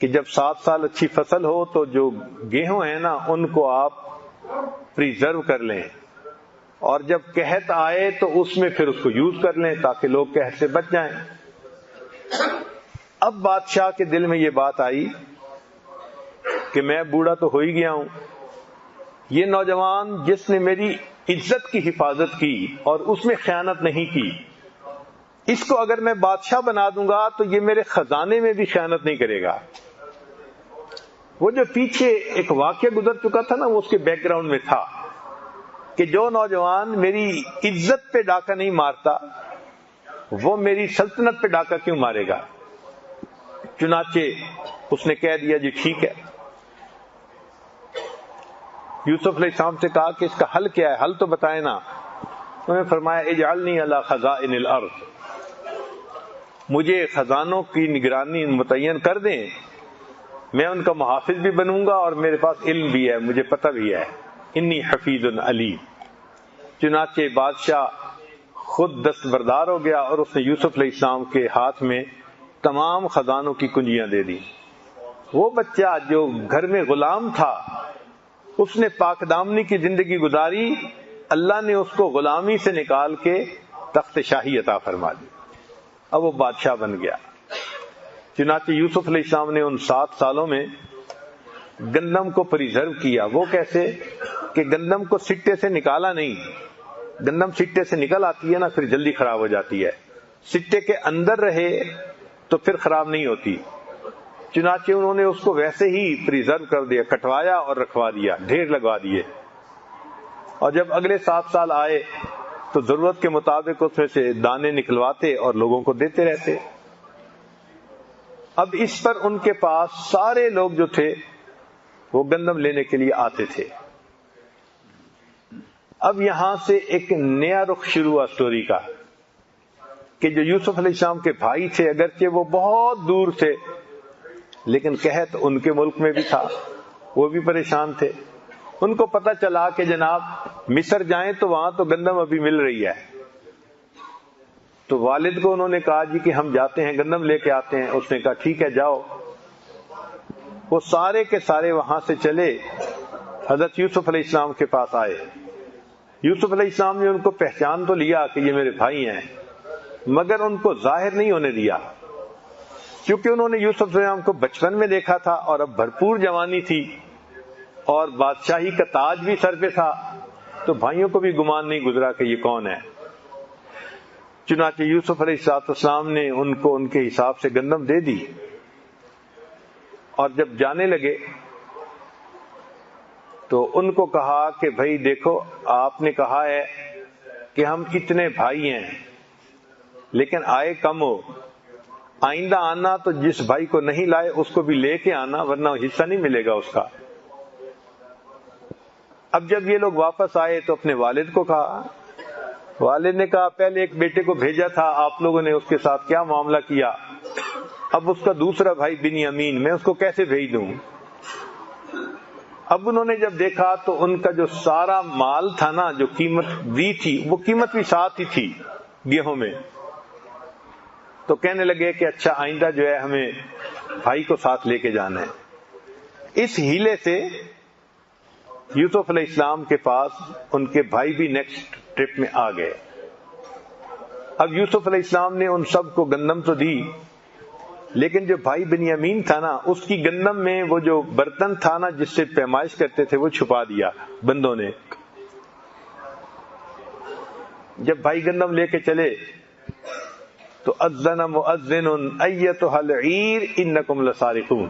Speaker 1: کہ جب 7 سال اچھی فصل ہو تو جو گیہوں ہیں نا ان کو آپ پریزرو کر لیں، اور جب قحط آئے تو اس میں پھر اس کو یوز کر لیں تاکہ لوگ قحط سے بچ جائیں. اب بادشاہ کے دل میں یہ بات آئی کہ میں بوڑھا تو ہو ہی گیا ہوں، یہ نوجوان جس نے میری عزت کی حفاظت کی اور اس میں خیانت نہیں کی، اس کو اگر میں بادشاہ بنا دوں گا تو یہ میرے خزانے میں بھی خیانت نہیں کرے گا. وہ جو پیچھے ایک واقعہ گزر چکا تھا نا وہ اس کے بیک گراؤنڈ میں تھا کہ جو نوجوان میری عزت پہ ڈاکہ نہیں مارتا وہ میری سلطنت پہ ڈاکہ کیوں مارے گا. چنانچہ اس نے کہہ دیا جی ٹھیک ہے. یوسف علیہ السلام سے کہا کہ اس کا حل کیا ہے، حل تو بتائیں نا. انہوں نے فرمایا اجعلنی علی خزائن الارض، مجھے خزانوں کی نگرانی متعین کر دیں، میں ان کا محافظ بھی بنوں گا اور میرے پاس علم بھی ہے، مجھے پتہ بھی ہے. انی حفیظ علیم. چنانچہ بادشاہ خود دستبردار ہو گیا اور اس نے یوسف علیہ السلام کے ہاتھ میں تمام خزانوں کی کنجیاں دے دی. وہ بچہ جو گھر میں غلام تھا اس نے پاک دامنی کی زندگی گزاری، اللہ نے اس کو غلامی سے نکال کے تخت شاہی عطا فرما دی. اب وہ بادشاہ بن گیا. چنانچہ یوسف علیہ السلام نے ان 7 سالوں میں گندم کو پریزرو کیا. وہ کیسے کہ گندم کو سٹے سے نکالا نہیں، گندم سٹے سے نکل آتی ہے نا پھر جلدی خراب ہو جاتی ہے، سٹے کے اندر رہے تو پھر خراب نہیں ہوتی. چنانچہ انہوں نے اس کو ویسے ہی پریزرو کر دیا، کٹوایا اور رکھوا دیا، ڈھیر لگوا دیے. اور جب اگلے 7 سال آئے تو ضرورت کے مطابق اس میں سے دانے نکلواتے اور لوگوں کو دیتے رہتے. اب اس پر ان کے پاس سارے لوگ جو تھے وہ گندم لینے کے لیے آتے تھے. اب یہاں سے ایک نیا رخ شروع ہوا سٹوری کا کہ جو یوسف علیہ السلام کے بھائی تھے اگرچہ وہ بہت دور تھے لیکن قحط ان کے ملک میں بھی تھا، وہ بھی پریشان تھے. ان کو پتہ چلا کہ جناب مصر جائیں تو وہاں تو گندم ابھی مل رہی ہے. تو والد کو انہوں نے کہا جی کہ ہم جاتے ہیں گندم لے کے آتے ہیں. اس نے کہا ٹھیک ہے جاؤ. وہ سارے کے سارے وہاں سے چلے، حضرت یوسف علیہ السلام کے پاس آئے. یوسف علیہ السلام نے ان کو پہچان تو لیا کہ یہ میرے بھائی ہیں، مگر ان کو ظاہر نہیں ہونے دیا کیونکہ انہوں نے یوسف علیہ السلام کو بچپن میں دیکھا تھا اور اب بھرپور جوانی تھی اور بادشاہی کا تاج بھی سر پہ تھا، تو بھائیوں کو بھی گمان نہیں گزرا کہ یہ کون ہے. چنانچہ یوسف علیہ السلام نے ان کو ان کے حساب سے گندم دے دی اور جب جانے لگے تو ان کو کہا کہ بھائی دیکھو آپ نے کہا ہے کہ ہم اتنے بھائی ہیں لیکن آئے کم ہو، آئندہ آنا تو جس بھائی کو نہیں لائے اس کو بھی لے کے آنا ورنہ حصہ نہیں ملے گا اس کا. اب جب یہ لوگ واپس آئے تو اپنے والد کو کہا. والد نے کہا پہلے ایک بیٹے کو بھیجا تھا آپ لوگوں نے اس کے ساتھ کیا معاملہ کیا، اب اس کا دوسرا بھائی بنیامین میں اس کو کیسے بھیج دوں. اب انہوں نے جب دیکھا تو ان کا جو سارا مال تھا نا جو قیمت دی تھی وہ قیمت بھی ساتھ ہی تھی گیہوں میں، تو کہنے لگے کہ اچھا آئندہ جو ہے ہمیں بھائی کو ساتھ لے کے جانا ہے. اس ہیلے سے یوسف علیہ السلام کے پاس ان کے بھائی بھی نیکسٹ ٹرپ میں آ گئے. اب یوسف علیہ السلام نے ان سب کو گندم تو دی، لیکن جو بھائی بنیامین تھا نا، اس کی گندم میں وہ جو برتن تھا نا جس سے پیمائش کرتے تھے وہ چھپا دیا بندوں نے. جب بھائی گندم لے کے چلے تو اذن مؤذن ایتھا العیر انکم لسارقون.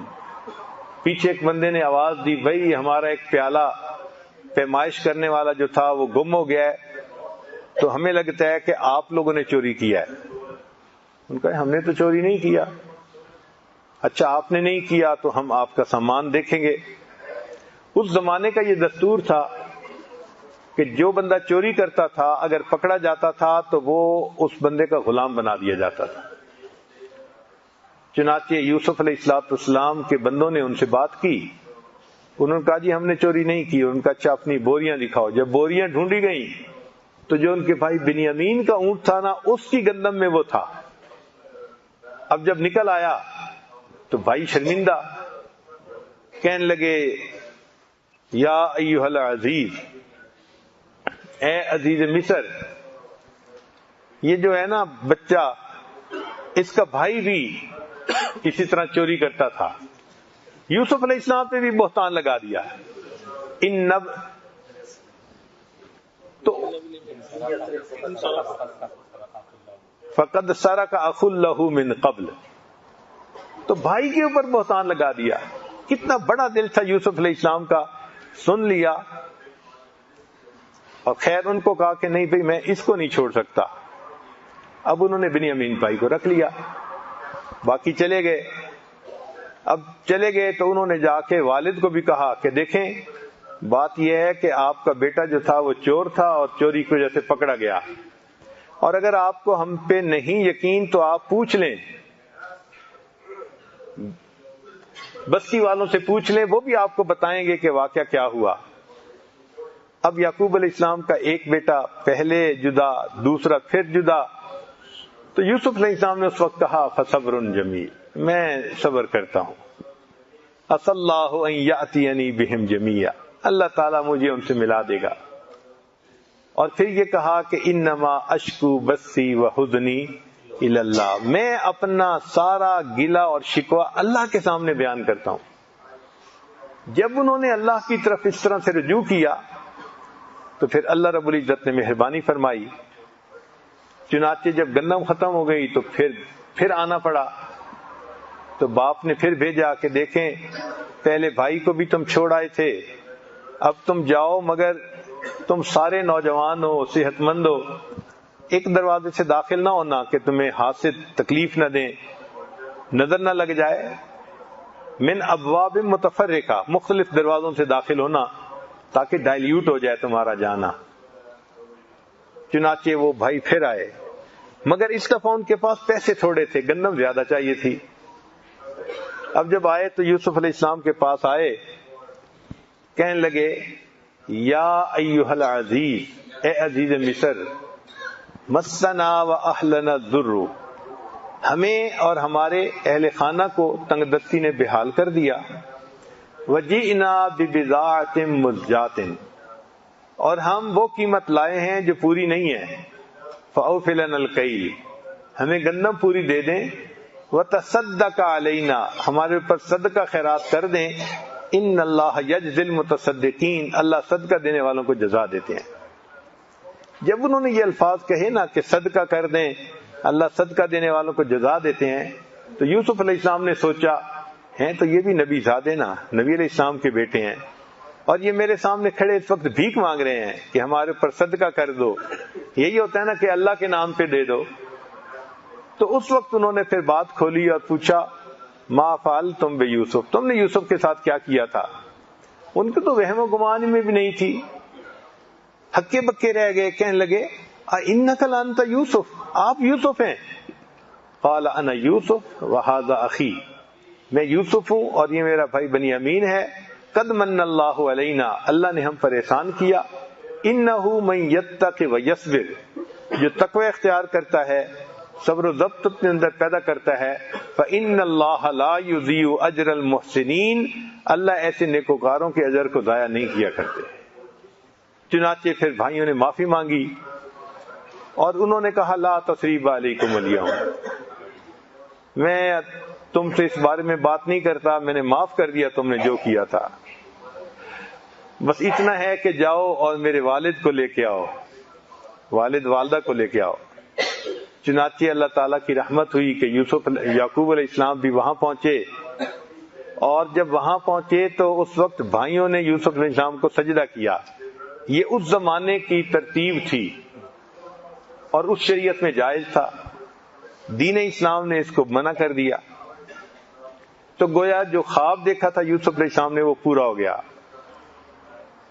Speaker 1: پیچھے ایک بندے نے آواز دی، بھائی ہمارا ایک پیالہ پیمائش کرنے والا جو تھا وہ گم ہو گیا ہے، تو ہمیں لگتا ہے کہ آپ لوگوں نے چوری کیا ہے. ان کا ہم نے تو چوری نہیں کیا. اچھا آپ نے نہیں کیا تو ہم آپ کا سامان دیکھیں گے. اس زمانے کا یہ دستور تھا کہ جو بندہ چوری کرتا تھا اگر پکڑا جاتا تھا تو وہ اس بندے کا غلام بنا دیا جاتا تھا. چنانچہ یوسف علیہ السلام کے بندوں نے ان سے بات کی. انہوں نے کہا جی ہم نے چوری نہیں کی. ان کا اچھا اپنی بوریاں دکھاؤ. جب بوریاں ڈھونڈی گئیں تو جو ان کے بھائی بنیامین کا اونٹ تھا نا، اس کی گندم میں وہ تھا. اب جب نکل آیا تو بھائی شرمندہ، کہنے لگے یا ایھا العزیز، اے عزیز مصر، یہ جو ہے نا بچہ، اس کا بھائی بھی اسی طرح چوری کرتا تھا. یوسف علیہ السلام پہ بھی بہتان لگا دیا. تو فقد سرق اخ له من قبل، تو بھائی کے اوپر بہتان لگا دیا. کتنا بڑا دل تھا یوسف علیہ السلام کا، سن لیا. اور خیر ان کو کہا کہ نہیں بھائی میں اس کو نہیں چھوڑ سکتا. اب انہوں نے بنیامین بھائی کو رکھ لیا، باقی چلے گئے. اب چلے گئے تو انہوں نے جا کے والد کو بھی کہا کہ دیکھیں بات یہ ہے کہ آپ کا بیٹا جو تھا وہ چور تھا اور چوری کی وجہ سے پکڑا گیا، اور اگر آپ کو ہم پہ نہیں یقین تو آپ پوچھ لیں، بستی والوں سے پوچھ لیں، وہ بھی آپ کو بتائیں گے کہ واقعہ کیا ہوا. اب یعقوب علیہ السلام کا ایک بیٹا پہلے جدا، دوسرا پھر جدا. تو یوسف علیہ السلام نے اس وقت کہا فصبر جمیل، میں صبر کرتا ہوں. عسى اللہ ان یأتینی بہم جمیعا، اللہ تعالیٰ مجھے ان سے ملا دے گا. اور پھر یہ کہا کہ انما اشکو بثی وحزنی الی اللہ، میں اپنا سارا گلہ اور شکوہ اللہ کے سامنے بیان کرتا ہوں. جب انہوں نے اللہ کی طرف اس طرح سے رجوع کیا تو پھر اللہ رب العزت نے مہربانی فرمائی. چنانچہ جب گندم ختم ہو گئی تو پھر آنا پڑا. تو باپ نے پھر بھیجا کہ دیکھیں پہلے بھائی کو بھی تم چھوڑ آئے تھے، اب تم جاؤ مگر تم سارے نوجوان ہو، صحت مند ہو، ایک دروازے سے داخل نہ ہونا کہ تمہیں ہاتھ سے تکلیف نہ دیں، نظر نہ لگ جائے. من ابواب متفرقہ، مختلف دروازوں سے داخل ہونا تاکہ ڈائلیوٹ ہو جائے تمہارا جانا. چنانچہ وہ بھائی پھر آئے، مگر اس دفعہ ان کے پاس پیسے تھوڑے تھے، گندم زیادہ چاہیے تھی. اب جب آئے تو یوسف علیہ السلام کے پاس آئے، کہنے لگے یا ایھا العزیز، اے عزیز مصر، مسنا و اہلنا الضر، ہمیں اور ہمارے اہل خانہ کو تنگ دستی نے بحال کر دیا. وجئنا ببضاعۃ مزجاۃ، اور ہم وہ قیمت لائے ہیں جو پوری نہیں ہے. فاوف لنا الکیل، ہمیں گندم پوری دے دیں. وتصدق علینا، ہمارے اوپر صدقہ خیرات کر دیں. ان اللہ یجزی المتصدقین، اللہ صدقہ دینے والوں کو جزا دیتے ہیں. جب انہوں نے یہ الفاظ کہے نا کہ صدقہ کر دیں، اللہ صدقہ دینے والوں کو جزا دیتے ہیں، تو یوسف علیہ السلام نے سوچا ہیں تو یہ بھی نبی زادے نا، نبی علیہ السلام کے بیٹے ہیں، اور یہ میرے سامنے کھڑے اس وقت بھیک مانگ رہے ہیں کہ ہمارے اوپر صدقہ کر دو. یہی ہوتا ہے نا کہ اللہ کے نام پہ دے دو. تو اس وقت انہوں نے پھر بات کھولی اور پوچھا ما فعلتم بیوسف، تم نے یوسف کے ساتھ کیا کیا تھا؟ ان کے تو وہم و گمان میں بھی نہیں تھی، ہکے بکے رہ گئے. کہنے لگے انک لانت یوسف، آپ یوسف ہیں؟ قال انا یوسف وہذا اخی، میں یوسف ہوں اور یہ میرا بھائی بنیامین ہے. قد من اللہ علینا، اللہ نے ہم پر احسان کیا. انہ من یتق ویصبر، جو تقوی اختیار کرتا ہے صبر و ضبط اپنے اندر پیدا کرتا ہے. فإن اللہ لا یضیع اجر المحسنین، اللہ ایسے نیکوکاروں کے اجر کو ضائع نہیں کیا کرتے. چنانچہ پھر بھائیوں نے معافی مانگی اور انہوں نے کہا لا تثریب علیکم الیوم، میں تم سے اس بارے میں بات نہیں کرتا، میں نے معاف کر دیا تم نے جو کیا تھا، بس اتنا ہے کہ جاؤ اور میرے والد کو لے کے آؤ، والد والدہ کو لے کے آؤ. چنانچہ اللہ تعالیٰ کی رحمت ہوئی کہ یعقوب علیہ السلام بھی وہاں پہنچے، اور جب وہاں پہنچے تو اس وقت بھائیوں نے یوسف علیہ السلام کو سجدہ کیا. یہ اس زمانے کی ترتیب تھی اور اس شریعت میں جائز تھا، دین اسلام نے اس کو منع کر دیا. تو گویا جو خواب دیکھا تھا یوسف علیہ السلام نے وہ پورا ہو گیا.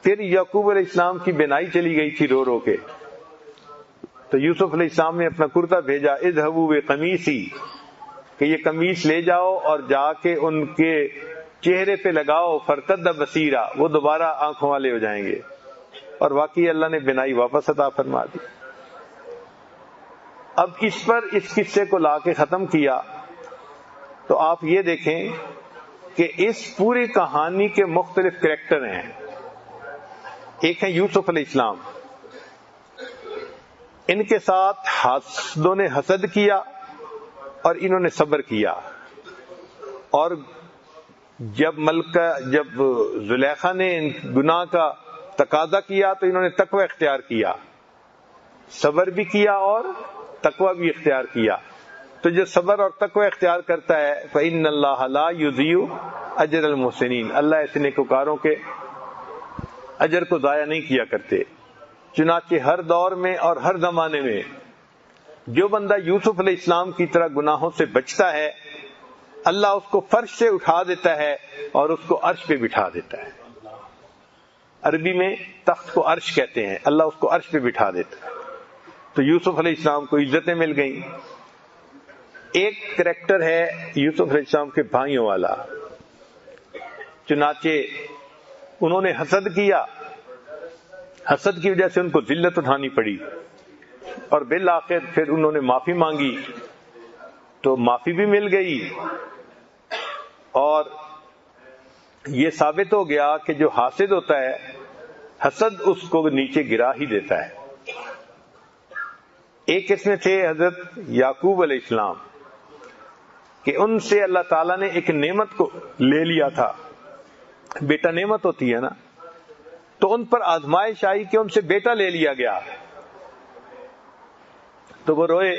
Speaker 1: پھر یعقوب علیہ السلام کی بینائی چلی گئی تھی رو رو کے، تو یوسف علیہ السلام نے اپنا کرتا بھیجا اذهبوا بقمیصی، کہ یہ قمیص لے جاؤ اور جا کے ان کے چہرے پہ لگاؤ، فرتد بصیرا، وہ دوبارہ آنکھوں والے ہو جائیں گے. اور واقعی اللہ نے بینائی واپس عطا فرما دی. اب اس پر اس قصے کو لا کے ختم کیا تو آپ یہ دیکھیں کہ اس پوری کہانی کے مختلف کریکٹر ہیں. ایک ہے یوسف علیہ السلام، ان کے ساتھ حاسدوں نے حسد کیا اور انہوں نے صبر کیا، اور جب زلیخا نے گناہ کا تقاضا کیا تو انہوں نے تقوی اختیار کیا، صبر بھی کیا اور تقوی بھی اختیار کیا. تو جو صبر اور تقوی اختیار کرتا ہے فإن اللہ لا یضیع اجر المحسنین، اللہ ایسے نیکوکاروں کے اجر کو ضائع نہیں کیا کرتے. چنانچہ ہر دور میں اور ہر زمانے میں جو بندہ یوسف علیہ السلام کی طرح گناہوں سے بچتا ہے، اللہ اس کو فرش سے اٹھا دیتا ہے اور اس کو عرش پہ بٹھا دیتا ہے. عربی میں تخت کو عرش کہتے ہیں، اللہ اس کو عرش پہ بٹھا دیتا ہے. تو یوسف علیہ السلام کو عزتیں مل گئیں. ایک کریکٹر ہے یوسف علیہ السلام کے بھائیوں والا. چنانچہ انہوں نے حسد کیا، حسد کی وجہ سے ان کو ذلت اٹھانی پڑی، اور بالآخر پھر انہوں نے معافی مانگی تو معافی بھی مل گئی. اور یہ ثابت ہو گیا کہ جو حاسد ہوتا ہے، حسد اس کو نیچے گرا ہی دیتا ہے. ایک اس میں تھے حضرت یعقوب علیہ السلام کہ ان سے اللہ تعالیٰ نے ایک نعمت کو لے لیا تھا. بیٹا نعمت ہوتی ہے نا، تو ان پر آزمائش آئی کہ ان سے بیٹا لے لیا گیا تو وہ روئے.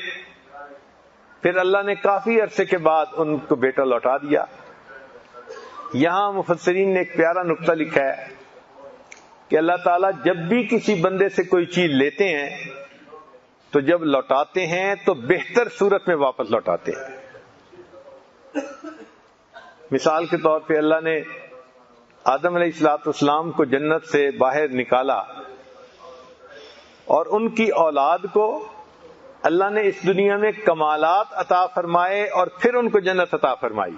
Speaker 1: پھر اللہ نے کافی عرصے کے بعد ان کو بیٹا لوٹا دیا. یہاں مفسرین نے ایک پیارا نقطہ لکھا ہے کہ اللہ تعالیٰ جب بھی کسی بندے سے کوئی چیز لیتے ہیں تو جب لوٹاتے ہیں تو بہتر صورت میں واپس لوٹاتے ہیں. مثال کے طور پہ اللہ نے آدم علیہ السلام کو جنت سے باہر نکالا اور ان کی اولاد کو اللہ نے اس دنیا میں کمالات عطا فرمائے اور پھر ان کو جنت عطا فرمائی.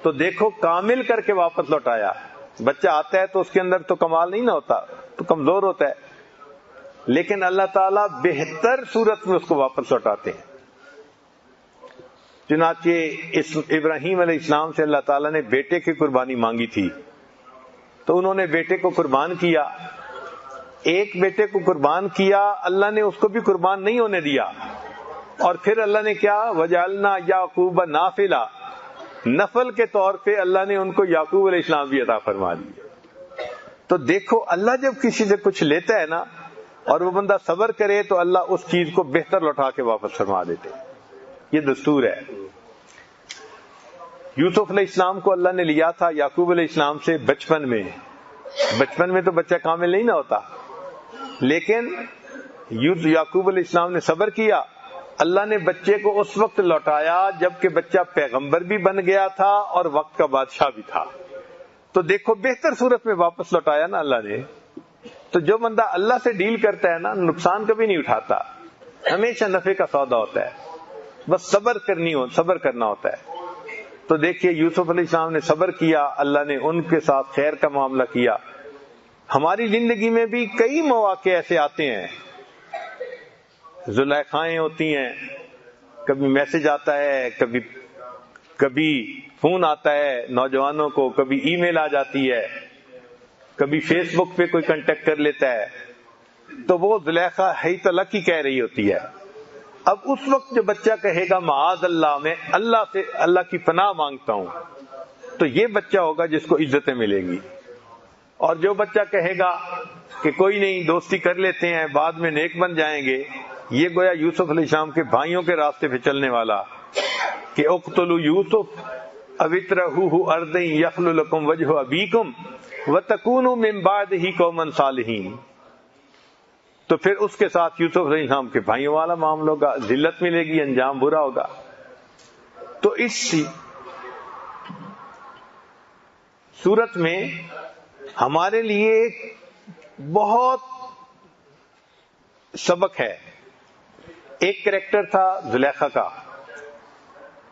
Speaker 1: تو دیکھو کامل کر کے واپس لوٹایا. بچہ آتا ہے تو اس کے اندر تو کمال نہیں نہ ہوتا، تو کمزور ہوتا ہے، لیکن اللہ تعالیٰ بہتر صورت میں اس کو واپس لوٹاتے ہیں. چنانچہ ابراہیم علیہ السلام سے اللہ تعالیٰ نے بیٹے کی قربانی مانگی تھی تو انہوں نے بیٹے کو قربان کیا. ایک بیٹے کو قربان کیا، اللہ نے اس کو بھی قربان نہیں ہونے دیا، اور پھر اللہ نے کیا وجعلنا یعقوب نافلہ، نفل کے طور پہ اللہ نے ان کو یعقوب علیہ السلام بھی عطا فرما دی. تو دیکھو اللہ جب کسی سے کچھ لیتا ہے نا اور وہ بندہ صبر کرے تو اللہ اس چیز کو بہتر لوٹا کے واپس فرما دیتے. یہ دستور ہے. یوسف علیہ السلام کو اللہ نے لیا تھا یعقوب علیہ السلام سے بچپن میں تو بچہ کامل نہیں نہ ہوتا، لیکن یعقوب علیہ السلام نے صبر کیا. اللہ نے بچے کو اس وقت لوٹایا جبکہ بچہ پیغمبر بھی بن گیا تھا اور وقت کا بادشاہ بھی تھا. تو دیکھو بہتر صورت میں واپس لوٹایا نا اللہ نے. تو جو بندہ اللہ سے ڈیل کرتا ہے نا نقصان کبھی نہیں اٹھاتا، ہمیشہ نفع کا سودا ہوتا ہے. بس صبر کرنا ہوتا ہے. تو دیکھیے یوسف علیہ السلام نے صبر کیا، اللہ نے ان کے ساتھ خیر کا معاملہ کیا. ہماری زندگی میں بھی کئی مواقع ایسے آتے ہیں زلیخائیں ہوتی ہیں، کبھی میسج آتا ہے، کبھی فون آتا ہے نوجوانوں کو، کبھی ای میل آ جاتی ہے، کبھی فیس بک پہ کوئی کانٹیکٹ کر لیتا ہے، تو وہ زلیخا حیت اللہ کی کہہ رہی ہوتی ہے۔ اب اس وقت جو بچہ کہے گا معاذ اللہ، میں اللہ سے اللہ کی پناہ مانگتا ہوں، تو یہ بچہ ہوگا جس کو عزتیں ملیں گی۔ اور جو بچہ کہے گا کہ کوئی نہیں، دوستی کر لیتے ہیں، بعد میں نیک بن جائیں گے، یہ گویا یوسف علیہ السلام کے بھائیوں کے راستے پہ چلنے والا، کہ اقتلوا یوسف او اطرحوہ ارضا یخل لکم وجہ ابیکم وتکونوا من بعدہ قوما صالحین۔ تو پھر اس کے ساتھ یوسف علیہ السلام کے بھائیوں والا معاملہ ہوگا، ذلت ملے گی، انجام برا ہوگا۔ تو اس صورت میں ہمارے لیے بہت سبق ہے۔ ایک کریکٹر تھا زلیخا کا،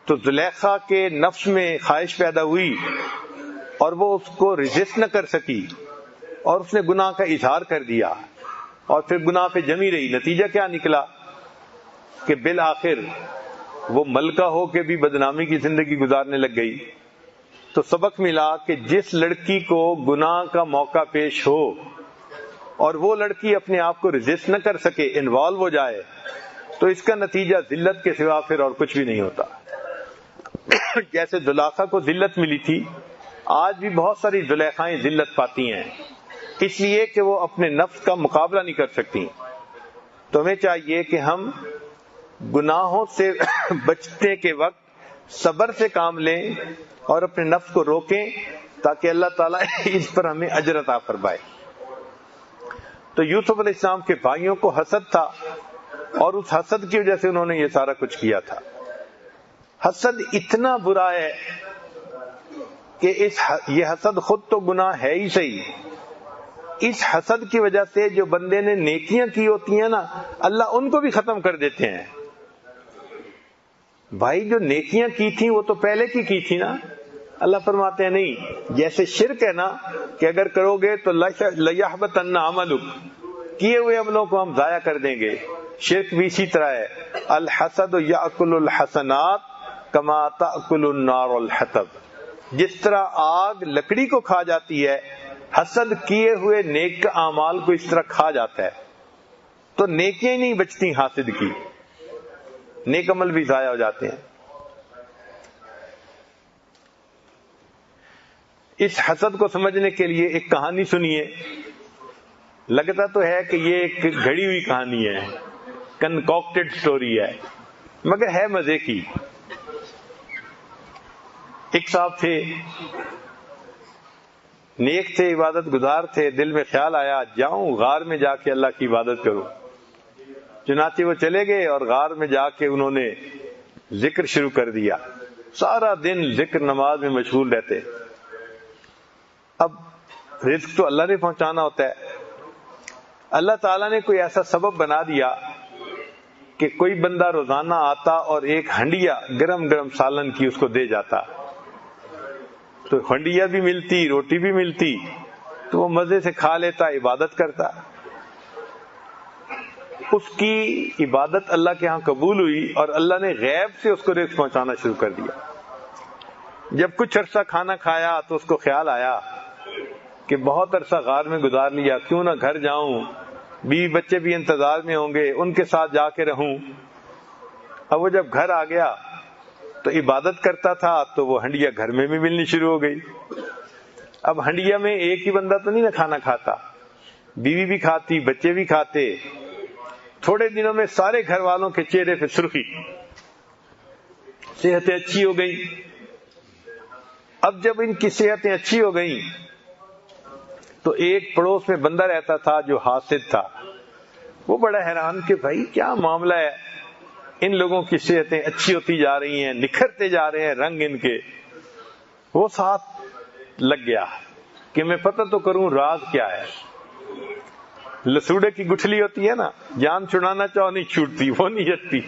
Speaker 1: تو زلیخا کے نفس میں خواہش پیدا ہوئی اور وہ اس کو ریزسٹ نہ کر سکی، اور اس نے گناہ کا اظہار کر دیا، اور پھر گناہ پہ جمی رہی۔ نتیجہ کیا نکلا کہ بالآخر وہ ملکہ ہو کے بھی بدنامی کی زندگی گزارنے لگ گئی۔ تو سبق ملا کہ جس لڑکی کو گناہ کا موقع پیش ہو اور وہ لڑکی اپنے آپ کو ریزسٹ نہ کر سکے، انوالو ہو جائے، تو اس کا نتیجہ ذلت کے سوا پھر اور کچھ بھی نہیں ہوتا۔ جیسے زلیخا کو ذلت ملی تھی، آج بھی بہت ساری زلیخائیں ذلت پاتی ہیں، اس لیے کہ وہ اپنے نفس کا مقابلہ نہیں کر سکتی۔ تو ہمیں چاہیے کہ ہم گناہوں سے بچنے کے وقت صبر سے کام لیں اور اپنے نفس کو روکیں، تاکہ اللہ تعالیٰ اس پر ہمیں اجر عطا فرمائے۔ تو یوسف علیہ السلام کے بھائیوں کو حسد تھا، اور اس حسد کی وجہ سے انہوں نے یہ سارا کچھ کیا تھا۔ حسد اتنا برا ہے کہ یہ حسد خود تو گناہ ہے ہی صحیح، اس حسد کی وجہ سے جو بندے نے نیکیاں کی ہوتی ہیں نا، اللہ ان کو بھی ختم کر دیتے ہیں۔ بھائی جو نیکیاں کی تھیں وہ تو پہلے کی تھی نا، اللہ فرماتے ہیں نہیں، جیسے شرک ہے نا کہ اگر کرو گے تو لَيَحْبَطَنَّ عَمَلُكَ، کیے ہوئے عملوں کو ہم ضائع کر دیں گے، شرک بھی اسی طرح ہے۔ الحسد یأکل الحسنات کما تأکل النار الحطب، جس طرح آگ لکڑی کو کھا جاتی ہے، حسد کیے ہوئے نیک اعمال کو اس طرح کھا جاتا ہے۔ تو نیکیاں ہی نہیں بچتی حاسد کی، نیک عمل بھی ضائع ہو جاتے ہیں۔ اس حسد کو سمجھنے کے لیے ایک کہانی سنیے۔ لگتا تو ہے کہ یہ ایک گھڑی ہوئی کہانی ہے، کنکوکٹڈ سٹوری ہے، مگر ہے مزے کی۔ ایک صاحب تھے، نیک تھے، عبادت گزار تھے، دل میں خیال آیا جاؤں غار میں جا کے اللہ کی عبادت کروں۔ چنانچہ وہ چلے گئے اور غار میں جا کے انہوں نے ذکر شروع کر دیا، سارا دن ذکر نماز میں مشغول رہتے۔ اب رزق تو اللہ نے پہنچانا ہوتا ہے، اللہ تعالیٰ نے کوئی ایسا سبب بنا دیا کہ کوئی بندہ روزانہ آتا اور ایک ہنڈیا گرم گرم سالن کی اس کو دے جاتا، تو ہنڈیا بھی ملتی، روٹی بھی ملتی، تو وہ مزے سے کھا لیتا، عبادت کرتا۔ اس کی عبادت اللہ کے ہاں قبول ہوئی اور اللہ نے غیب سے اس کو رزق پہنچانا شروع کر دیا۔ جب کچھ عرصہ کھانا کھایا تو اس کو خیال آیا کہ بہت عرصہ غار میں گزار لیا، کیوں نہ گھر جاؤں، بیوی بچے بھی انتظار میں ہوں گے، ان کے ساتھ جا کے رہوں۔ اب وہ جب گھر آ گیا تو عبادت کرتا تھا تو وہ ہنڈیا گھر میں بھی ملنی شروع ہو گئی۔ اب ہنڈیا میں ایک ہی بندہ تو نہیں نہ کھانا کھاتا، بیوی بھی کھاتی، بچے بھی کھاتے۔ تھوڑے دنوں میں سارے گھر والوں کے چہرے پہ سرخی، صحتیں اچھی ہو گئی۔ اب جب ان کی صحتیں اچھی ہو گئیں تو ایک پڑوس میں بندہ رہتا تھا جو حاسد تھا، وہ بڑا حیران کہ بھائی کیا معاملہ ہے، ان لوگوں کی صحتیں اچھی ہوتی جا رہی ہیں، نکھرتے جا رہے ہیں رنگ ان کے۔ وہ ساتھ لگ گیا کہ میں پتہ تو کروں راز کیا ہے۔ لسوڑے کی گٹھلی ہوتی ہے نا، جان چھڑانا چاہو نہیں چھوٹتی، وہ نہیں ہٹتی،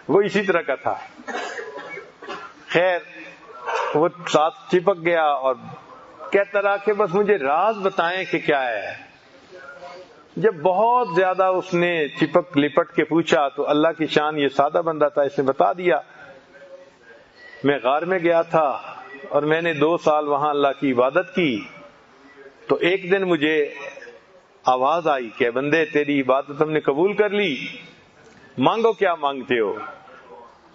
Speaker 1: وہ اسی طرح کا تھا۔ خیر وہ ساتھ چپک گیا اور کہتا رہا کہ بس مجھے راز بتائیں کہ کیا ہے۔ جب بہت زیادہ اس نے چپک لپٹ کے پوچھا تو اللہ کی شان، یہ سادہ بندہ تھا، اس نے بتا دیا میں غار میں گیا تھا اور میں نے 2 سال وہاں اللہ کی عبادت کی، تو ایک دن مجھے آواز آئی کہ بندے تیری عبادت ہم نے قبول کر لی، مانگو کیا مانگتے ہو؟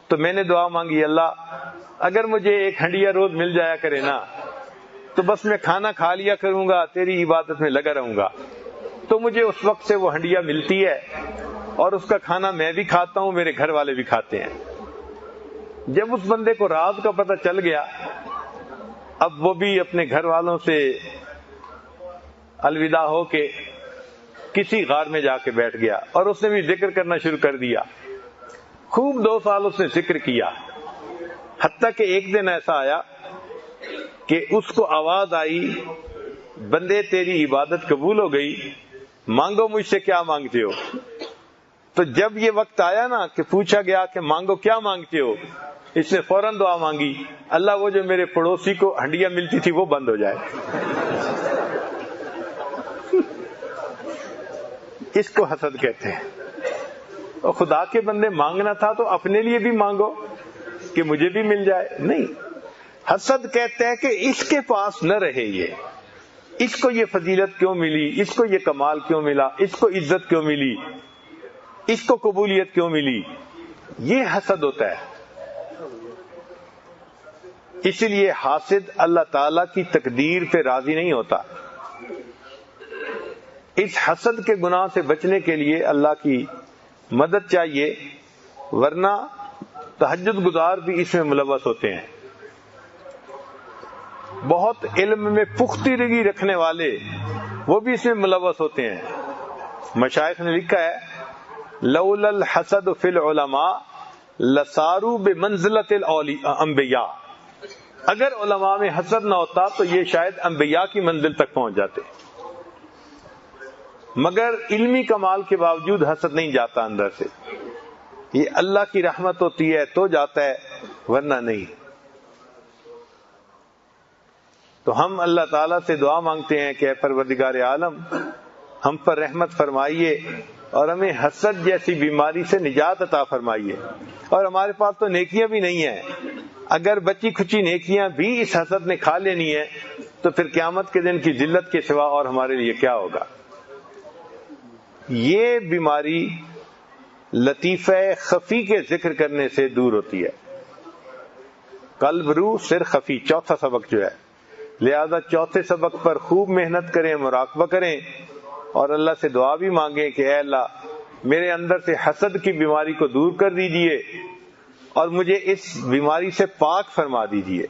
Speaker 1: تو میں نے دعا مانگی، اللہ اگر مجھے ایک ہنڈیا روز مل جایا کرے نا تو بس میں کھانا کھا لیا کروں گا، تیری عبادت میں لگا رہوں گا۔ تو مجھے اس وقت سے وہ ہنڈیا ملتی ہے اور اس کا کھانا میں بھی کھاتا ہوں، میرے گھر والے بھی کھاتے ہیں۔ جب اس بندے کو راز کا پتہ چل گیا، اب وہ بھی اپنے گھر والوں سے الوداع ہو کے کسی غار میں جا کے بیٹھ گیا اور اس نے بھی ذکر کرنا شروع کر دیا۔ خوب 2 سال اس نے ذکر کیا، حتیٰ کہ ایک دن ایسا آیا کہ اس کو آواز آئی، بندے تیری عبادت قبول ہو گئی، مانگو مجھ سے کیا مانگتے ہو؟ تو جب یہ وقت آیا نا کہ پوچھا گیا کہ مانگو کیا مانگتے ہو، اس نے فوراً دعا مانگی، اللہ وہ جو میرے پڑوسی کو ہنڈیا ملتی تھی وہ بند ہو جائے۔ اس کو حسد کہتے ہیں۔ اور خدا کے بندے مانگنا تھا تو اپنے لیے بھی مانگو کہ مجھے بھی مل جائے، نہیں۔ حسد کہتے ہیں کہ اس کے پاس نہ رہے، اس کو یہ فضیلت کیوں ملی، اس کو یہ کمال کیوں ملا، اس کو عزت کیوں ملی، اس کو قبولیت کیوں ملی، یہ حسد ہوتا ہے۔ اسی لیے حاسد اللہ تعالی کی تقدیر پہ راضی نہیں ہوتا۔ اس حسد کے گناہ سے بچنے کے لیے اللہ کی مدد چاہیے، ورنہ تہجد گزار بھی اس میں ملوث ہوتے ہیں۔ بہت علم میں پختگی رکھنے والے وہ بھی اس میں ملوث ہوتے ہیں۔ مشائخ نے لکھا ہے، لولا الحسد فی العلماء لصاروا بمنزلۃ الانبیاء، اگر علماء میں حسد نہ ہوتا تو یہ شاید انبیاء کی منزل تک پہنچ جاتے، مگر علمی کمال کے باوجود حسد نہیں جاتا اندر سے۔ یہ اللہ کی رحمت ہوتی ہے تو جاتا ہے، ورنہ نہیں۔ تو ہم اللہ تعالیٰ سے دعا مانگتے ہیں کہ اے پروردگار عالم ہم پر رحمت فرمائیے اور ہمیں حسد جیسی بیماری سے نجات عطا فرمائیے۔ اور ہمارے پاس تو نیکیاں بھی نہیں ہیں، اگر بچی کھچی نیکیاں بھی اس حسد نے کھا لینی ہے تو پھر قیامت کے دن کی ذلت کے سوا اور ہمارے لیے کیا ہوگا۔ یہ بیماری لطیفہ خفی کے ذکر کرنے سے دور ہوتی ہے۔ قلب روح سر خفی، چوتھا سبق جو ہے، لہذا چوتھے سبق پر خوب محنت کریں، مراقبہ کریں اور اللہ سے دعا بھی مانگیں کہ اے اللہ میرے اندر سے حسد کی بیماری کو دور کر دیجئے اور مجھے اس بیماری سے پاک فرما دیجئے۔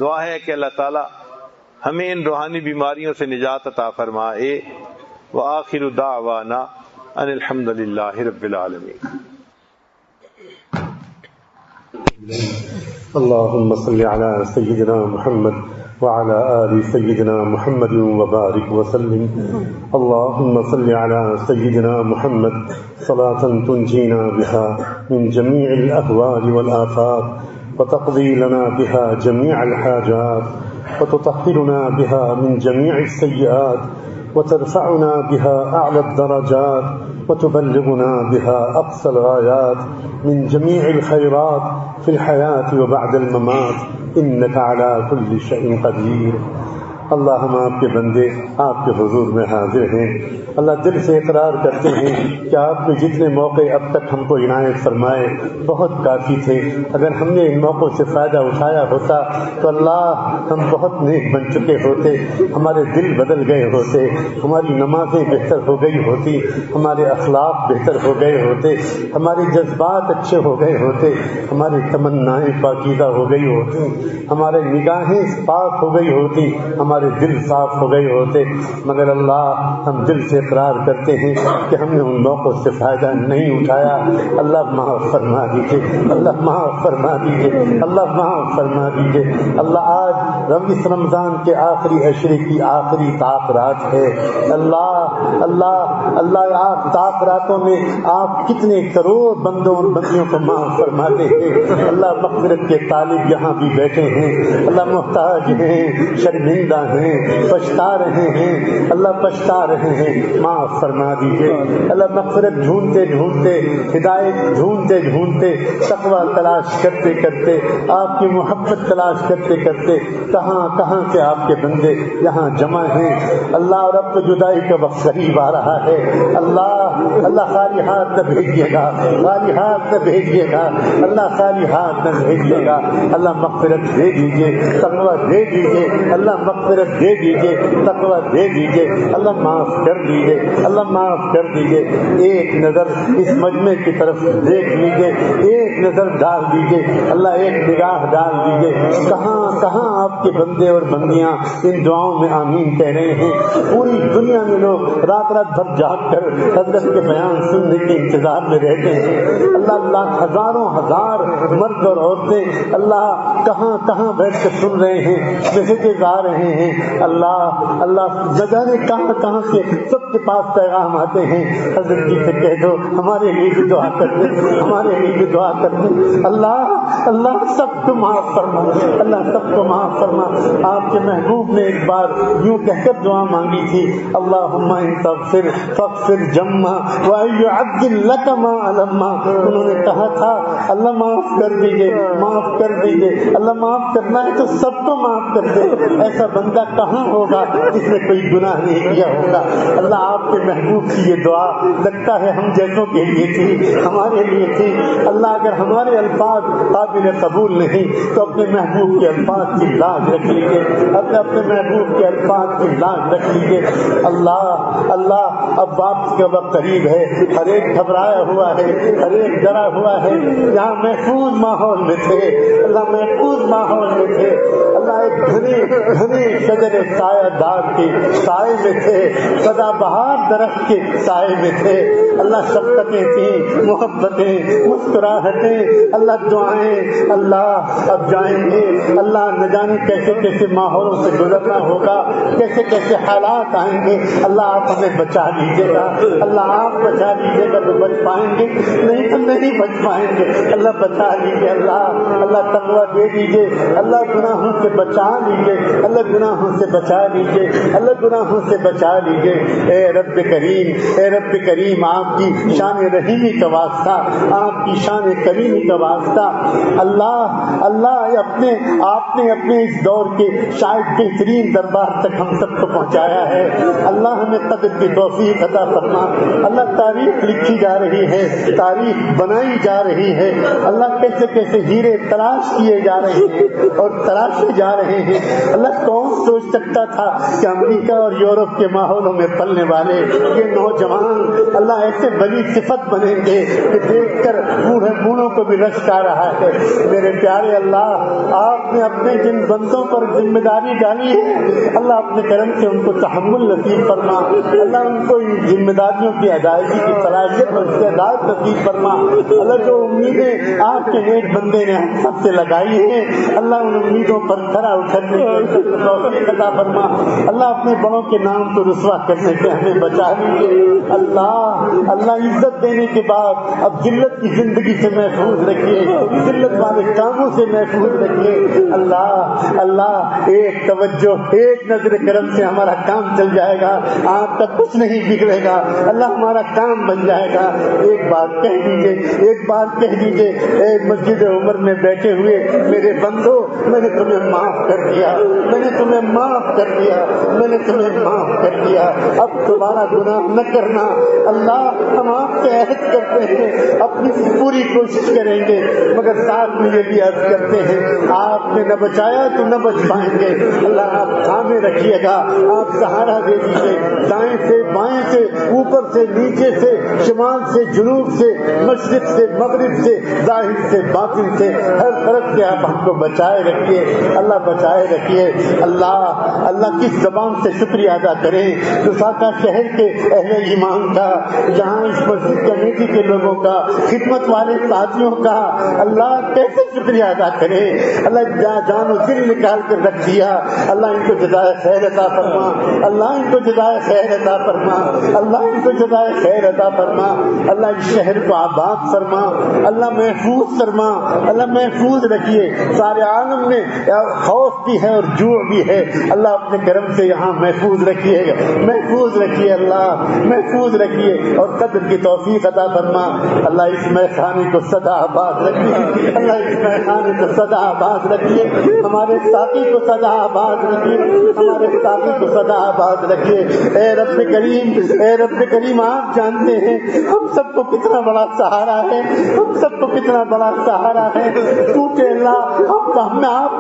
Speaker 1: دعا ہے کہ اللہ تعالی ہمیں ان روحانی بیماریوں سے نجات عطا فرمائے۔ وآخر دعوانا ان الحمد للہ رب العالمین۔
Speaker 2: اللهم صل على سيدنا محمد وعلى آل سيدنا محمد وبارك وسلم. اللهم صل على سيدنا محمد صلاة تنجينا بها من جميع الأهوال والآفات وتقضي لنا بها جميع الحاجات وتطهرنا بها من جميع السيئات وترفعنا بها أعلى الدرجات وتبلغنا بها أقصى الغايات من جميع الخيرات في الحياة وبعد الممات إنك على كل شيء قدير. اللہ ہم آپ کے بندے آپ کے حضور میں حاضر ہیں، اللہ دل سے اقرار کرتے ہیں کہ آپ نے جتنے موقع اب تک ہم کو عنایت فرمائے بہت کافی تھے، اگر ہم نے ان موقعوں سے فائدہ اٹھایا ہوتا تو اللہ ہم بہت نیک بن چکے ہوتے، ہمارے دل بدل گئے ہوتے، ہماری نمازیں بہتر ہو گئی ہوتی، ہمارے اخلاق بہتر ہو گئے ہوتے، ہمارے جذبات اچھے ہو گئے ہوتے، ہماری تمنائیں پاکیزہ ہو گئی ہوتی، ہمارے نگاہیں پاک ہو گئی ہوتی، ہمارے دل صاف ہو گئے ہوتے، مگر اللہ ہم دل سے اقرار کرتے ہیں کہ ہم نے ان موقعوں سے فائدہ نہیں اٹھایا۔ اللہ معاف فرما دیجیے، اللہ معاف فرما دیجیے، اللہ معاف فرما دیجیے۔ اللہ آج اس رمضان کے آخری عشرے کی آخری طاق رات ہے، اللہ اللہ اللہ آپ طاق راتوں میں آپ کتنے کروڑ بندوں اور بندیوں کو معاف فرماتے ہیں. اللہ مغفرت کے طالب یہاں بھی بیٹھے ہیں, اللہ محتاج ہیں, شرمندہ ہیں, پچھتا رہے ہیں, اللہ پچھتا رہے ہیں, معاف فرما دیجیے. اللہ مغفرت ڈھونڈتے ڈھونڈتے, ہدایت ڈھونڈتے ڈھونڈتے, تقویٰ تلاش کرتے کرتے, آپ کی محبت تلاش کرتے کرتے کہاں کہاں سے آپ کے بندے یہاں جمع ہیں. اللہ اور اب تو جدائی کا وقت قریب آ رہا ہے. اللہ اللہ خالی ہاتھ نہ بھیجیے گا, خالی ہاتھ نہ بھیجیے گا, اللہ خالی ہاتھ نہ بھیجیے گا. اللہ مغفرت دے دیجیے, تقویٰ دے دیجیے, اللہ مغفرت دے دیجیے, تقویٰ دے دیجیے, اللہ معاف کر دیجیے, اللہ معاف کر دیجیے. ایک نظر اس مجمع کی طرف دیکھ لیجیے, ایک نظر ڈال دیجیے, اللہ ایک نگاہ ڈال دیجیے. کہاں کہاں آپ کے بندے اور بندیاں ان دعاؤں میں آمین کہہ رہے ہیں. پوری دنیا میں لوگ رات رات بھر جاگ کر حضرت کے بیان سننے کے انتظار میں رہتے ہیں. اللہ اللہ ہزاروں ہزار مرد اور عورتیں اللہ کہاں کہاں بیٹھ کر سن رہے ہیں, میسیجز آ رہے ہیں. اللہ اللہ نہ جانے کہاں کہاں سے سب کے پاس پیغام آتے ہیں. حضرت جی سے کہہ دو ہمارے لیے بھی دعا کر دیں, ہمارے لیے بھی دعا کر دیں. اللہ اللہ سب کو معاف فرما, اللہ سب کو معاف فرما. آپ کے محبوب نے ایک بار یوں کہہ کر دعا مانگی تھی, اللہم ان تغفر فاغفر جما وَيُعَدِّلْ لَكَ مَا عَلَمَّا. انہوں نے کہا تھا اللہ معاف کر دیجئے, معاف کر دیجئے. اللہ معاف کرنا ہے تو سب کو معاف کر دے. ایسا بندہ کہاں ہوگا جس نے کوئی گناہ نہیں کیا ہوگا. اللہ آپ کے محبوب کی یہ دعا لگتا ہے ہم جیسوں کے لیے تھی, ہمارے لیے تھی. اللہ اگر ہمارے الفاظ قابل قبول نہیں تو اپنے محبوب کے الفاظ کی لاج رکھ لیجیے, اپنے محبوب کے الفاظ کی لاج رکھ لیجیے. اللہ اللہ اب واپس کا وقت قریب ہے, ہر ایک گھبرایا ہوا ہے, ہر ایک ڈرا ہوا ہے. یہاں محفوظ ماحول میں تھے, اللہ محفوظ ماحول میں تھے. اللہ ایک گھنے گھنے شجر سایہ دار کے سائے میں تھے, سدا بہار درخت کے سائے میں تھے. اللہ شفقتیں تھیں, محبتیں, مسکراہٹیں, اللہ دعائیں. اللہ اب جائیں گے, اللہ نہ جانے کیسے کیسے ماحولوں سے گزرنا ہوگا, کیسے کیسے حالات آئیں گے. اللہ آپ ہمیں بچا لیجیے گا, اللہ آپ بچا لیجیے گا تو بچ پائیں گے, نہیں تو نہیں بچ پائیں گے. اللہ بچا لیجیے, اللہ اللہ تقویٰ دے دیجیے, اللہ گناہوں سے بچا لیجیے, اللہ گناہوں سے بچا لیجیے, اللہ گناہوں سے بچا لیجیے. اے رب کریم, اے رب کریم, آپ کی شان رحیمی کا واسطہ, آپ کی شان کریمی کا واسطہ. اللہ اللہ آپ نے اپنے اس دور کے شاید بہترین دربار تک ہم سب کو پہنچایا ہے. اللہ ہمیں قدر کی توفیق عطا فرما. اللہ تاریخ لکھی جا رہی ہے, تاریخ بنائی جا رہی ہے. اللہ کیسے کیسے ہیرے تلاش کیے جا رہے ہیں اور تراشے جا رہے ہیں. اللہ کون سوچ سکتا تھا کہ امریکہ اور یورپ کے ماحولوں میں پلنے والے یہ نوجوان اللہ ایسے بڑی صفت بنیں گے کہ دیکھ کر بوڑھے بوڑھوں کو بھی رشک آ رہا ہے. میرے پیارے اللہ, آپ نے اپنے جن بندوں پر ذمہ داری ڈالی ہے اللہ اپنے کرم سے ان کو تحمل نصیب فرما. اللہ ان کو ان ذمہ داریوں کی ادائیگی کی صلاحیت اور استعداد نصیب فرما. اللہ جو امیدیں آپ کے نیک بندے نے ہم سب سے لگائی ہیں اللہ ان امیدوں پر کھرا اترنے کی توفیق عطا فرما. اللہ اپنے بڑوں کے نام کو رسوا کرنے سے ہمیں بچا لیجیے. اللہ اللہ عزت دینے کے بعد اب ذلت کی زندگی سے محفوظ رکھیے, ذلت والے کاموں سے محفوظ رکھیے. اللہ اللہ ایک توجہ, ایک نظر کرم سے ہمارا کام چل جائے گا, آپ کا کچھ نہیں بگڑے گا. اللہ ہمارا کام بن جائے گا. ایک بات کہہ دیجیے, ایک بات کہہ دیجیے, اے مسجد عمر میں بیٹھے ہوئے میرے بندو, میں نے تمہیں معاف کر دیا, میں نے تمہیں معاف کر دیا, میں نے تمہیں معاف کر دیا. اب تمہارا گناہ نہ کرنا. اللہ ہم آپ سے عہد کرتے ہیں, اپنی پوری کوشش کریں گے, مگر ساتھ میں یہ بھی عرض کرتے ہیں آپ نے نہ بچایا تو نہ بچ پائیں گے. اللہ آپ تھامے رکھیے گا, آپ سہارا دے دیجیے, دائیں سے بائیں سے, اوپر سے نیچے سے, شمال سے جنوب سے, مشرق سے مغرب سے, ظاہر سے باطن سے, ہر طرف سے آپ ہم کو بچائے رکھیے. اللہ بچائے رکھیے. اللہ اللہ کس زبان سے شکریہ ادا کریں. رفاقہ شہر کے اہل ایمان کا, یہاں اس مسجد کمیٹی کے لوگوں کا، خدمت والے ساتھیوں کا اللہ کیسے شکریہ ادا کرے. اللہ جان و دل نکال کر رکھ دیا. اللہ ان کو جزائے خیر عطا فرما. اللہ ان کو جزائے خیر عطا فرما. اللہ ان کو جزائے خیر عطا فرما. اللہ اس شہر کو آباد فرما. اللہ محفوظ فرما. اللہ محفوظ رکھیے. سارے عالم میں خوف بھی ہے اور جوع بھی ہے. اللہ اپنے کرم سے یہاں محفوظ رکھیے گا، محفوظ رکھیے. اللہ محفوظ رکھیے اور قدر کی توفیق عطا فرما. اللہ اس میخانے کو سدا آباد رکھیے. اللہ اس میخانے کو سدا آباد رکھیے. ہمارے ساتھی کو سدا آباد رکھیے. ہمارے ساتھی کو سدا آباد رکھیے. اے رب کریم، اے رب کریم، آپ جانتے ہیں ہم سب کو کتنا بڑا سہارا ہے. ہم سب کو کتنا بڑا سہارا ہے. ٹوٹے اللہ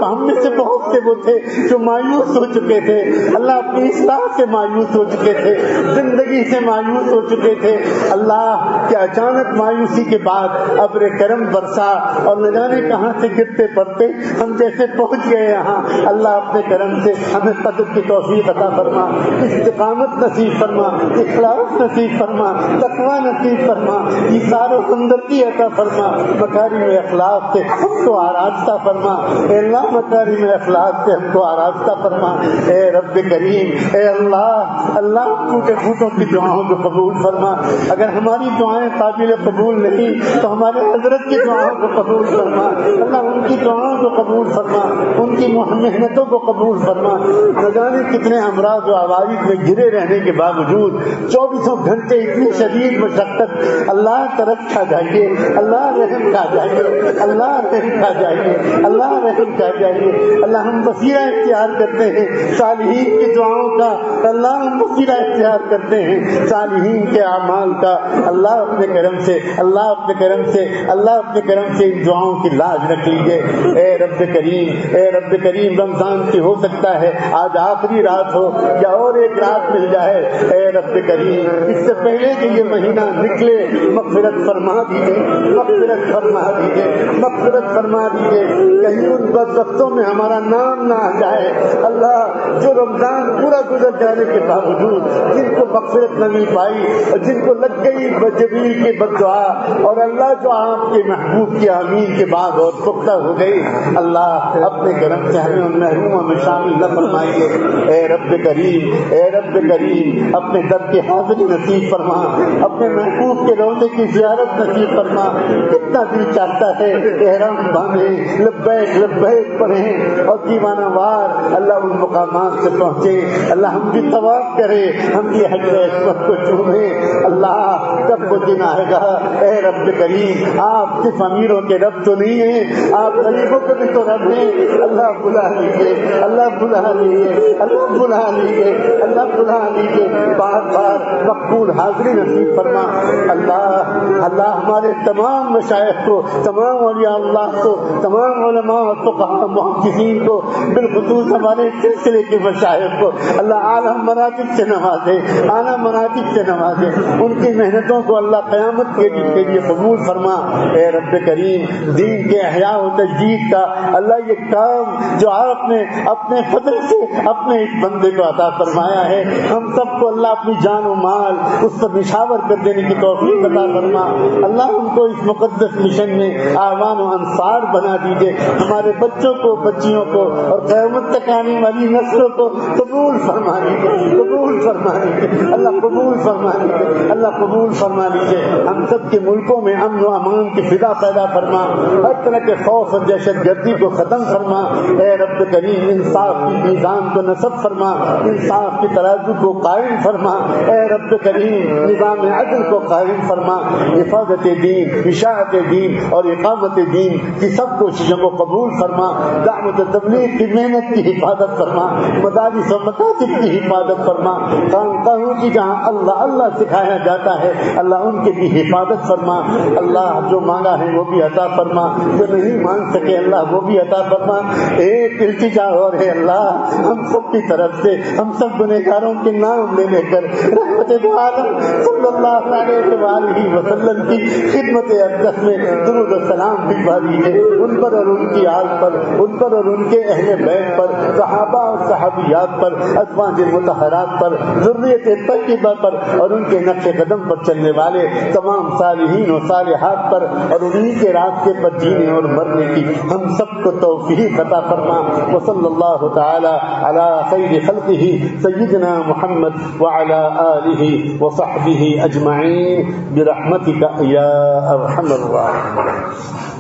Speaker 2: ہم میں سے بہت سے وہ تھے جو مایوس ہو چکے تھے. اللہ اپنی اصلاح سے مایوس ہو چکے تھے، زندگی سے مایوس ہو چکے تھے. اللہ کہ اچانک مایوسی کے بعد ابر کرم برسا اور نہ جانے کہاں سے گرتے پڑتے ہم جیسے پہنچ گئے یہاں. اللہ اپنے کرم سے ہمیں قدر کی توفیق عطا فرما، استقامت نصیب فرما، اخلاص نصیب فرما، تقوی نصیب فرما، ایثار و ہمدردی عطا فرما. مکارم اخلاق سے ہم کو آراستہ فرما. اے اللہ مکارم اخلاق سے ہم کو آراستہ فرما. اے رب کریم، اے اللہ ٹوٹے پھوٹوں کی دعاؤں کو قبول فرما. اگر ہماری دعائیں قابل قبول نہیں تو ہمارے حضرت کی دعاؤں کو قبول فرما. اللہ ان کی دعاؤں کو قبول فرما، ان کی محنتوں کو قبول فرما. نہ جانے کتنے امراض و عوارض میں گرے رہنے کے باوجود 24 گھنٹے اتنی شدید مشقت. اللہ طرف کھا جائیے، اللہ رحم کھا جائیے، اللہ رحم کھا جائیے، اللہ رحم کھا جائیے. اللہ ہم وسیلہ اختیار کرتے ہیں صالحین کی دعاؤں کا. اللہ ہم وسیلہ اختیار کرتے ہیں صالحین کے اعمال کا. اللہ اپنے کرم سے، اللہ اپنے کرم سے، اللہ اپنے کرم سے ان دعاؤں کی لاج رکھ لیجیے. اے رب کریم، اے رب کریم، رمضان کی ہو سکتا ہے آج آخری رات ہو یا اور ایک رات مل جائے. اے رب کریم، اس سے پہلے کہ یہ مہینہ نکلے مغفرت فرما دیجیے، مغفرت فرما دیجیے، مغفرت فرما دیجیے. کہیں ان بدبختوں میں ہمارا نام نہ آ جائے. اللہ جو رمضان پورا گزر جانے کے باوجود جن کو مغفرت نہ مل پائی اور جن کو لگ گئی جبریل کی بد دعا اور اللہ جو آپ کے محبوب کی آمین کے بعد اور پختہ ہو گئی، اللہ اپنے کرم سے ہمیں ان محروموں میں شامل نہ فرمائیے. اے رب کریم، اے رب کریم، اپنے در کی حاضری نصیب فرما، اپنے محبوب کے روضے کی زیارت نصیب فرما. کتنا دل چاہتا ہے احرام باندھیں، لبیک لبیک پڑھیں اور دیوانہ وار اللہ ان مقامات سے پہنچے. اللہ ہم بھی طواف کریں، ہم بھی حجر اسود کو چومیں. اللہ کب وہ دن آئے گا؟ اے رب کریم، آپ صرف امیروں کے رب تو نہیں ہیں، آپ غریبوں کے بھی تو رب ہیں. اللہ بلا لیجیے، اللہ بلا لیجیے، اللہ بلا لیجیے، اللہ بلا لیجیے. بار بار مقبول حاضری نصیب فرما. اللہ ہمارے تمام مشائخ کو، تمام اولیاء اللہ کو، تمام علماء اور فقہاء محدثین کو، بالخصوص ہمارے سلسلے کے مشائخ کو اللہ اعلیٰ مراتب سے نوازے، اعلیٰ مراتب سے نوازے. ان کی محنتوں کو اللہ قیامت کے لیے قبول فرما. اے رب کریم، دین کے احیاء و تجدید کا اللہ یہ کام جو آپ نے اپنے فضل سے اپنے اس بندے کو عطا فرمایا ہے، ہم سب کو اللہ اپنی جان و مال اس پر نشاور کر دینے کی توفیق عطا فرما. اللہ ہم کو اس مقدس مشن میں اعوان و انصار بنا دیجیے. ہمارے بچوں کو، بچیوں کو اور قیامت تک آنے والی نسلوں کو قبول فرما لیجیے، قبول فرما لیجیے. اللہ قبول فرما لیجیے، اللہ قبول فرما لیجیے. ہم سب کے ملکوں میں امن و امان کی فضا پیدا فرما. ہر طرح کے خوف اور دہشت گردی کو ختم فرما. اے رب کریم، انصاف کی میزان کو نصب فرما، انصاف کی ترازو کو قائم فرما. اے رب کریم، نظام عدل کو قائم فرما. حفاظت دین، اشاعت دین اور اقامت دین کی سب کوششوں کو قبول فرما. دعوت تبلیغ کی محنت کی حفاظت فرما. مدارس و مکاتب کی حفاظت فرما. خانقاہوں کی جہاں اللہ اللہ سکھایا جاتا ہے، اللہ ان کی بھی حفاظت فرما. اللہ جو مانگا ہے وہ بھی عطا فرما، جو نہیں مانگ سکے اللہ وہ بھی عطا فرما. ایک التجا اور ہے اللہ، ہم سب کی طرف سے ہم سب گنہگاروں کے نام لے لے کر رحمت دو عالم صلی اللہ علیہ وآلہ وسلم کی خدمت اقدس میں درود و سلام بھجوا دیجیے ان پر اور ان کی آل پر، ان پر اور ان کے اہل بیت پر، صحابہ اور صحابیات پر، ازواج مطہرات پر، ذریت طیبہ پر اور ان کے نقش قدم پر چلنے والے تمام صالحین و صالحات پر اور انہی کے راستے پر جینے اور مرنے کی ہم سب کو توفیق عطا فرما. وصلی اللہ تعالی علی خیر خلقہ سیدنا محمد وعلی آلہ وصحبہ اجمعین برحمتک یا ارحم الراحمین.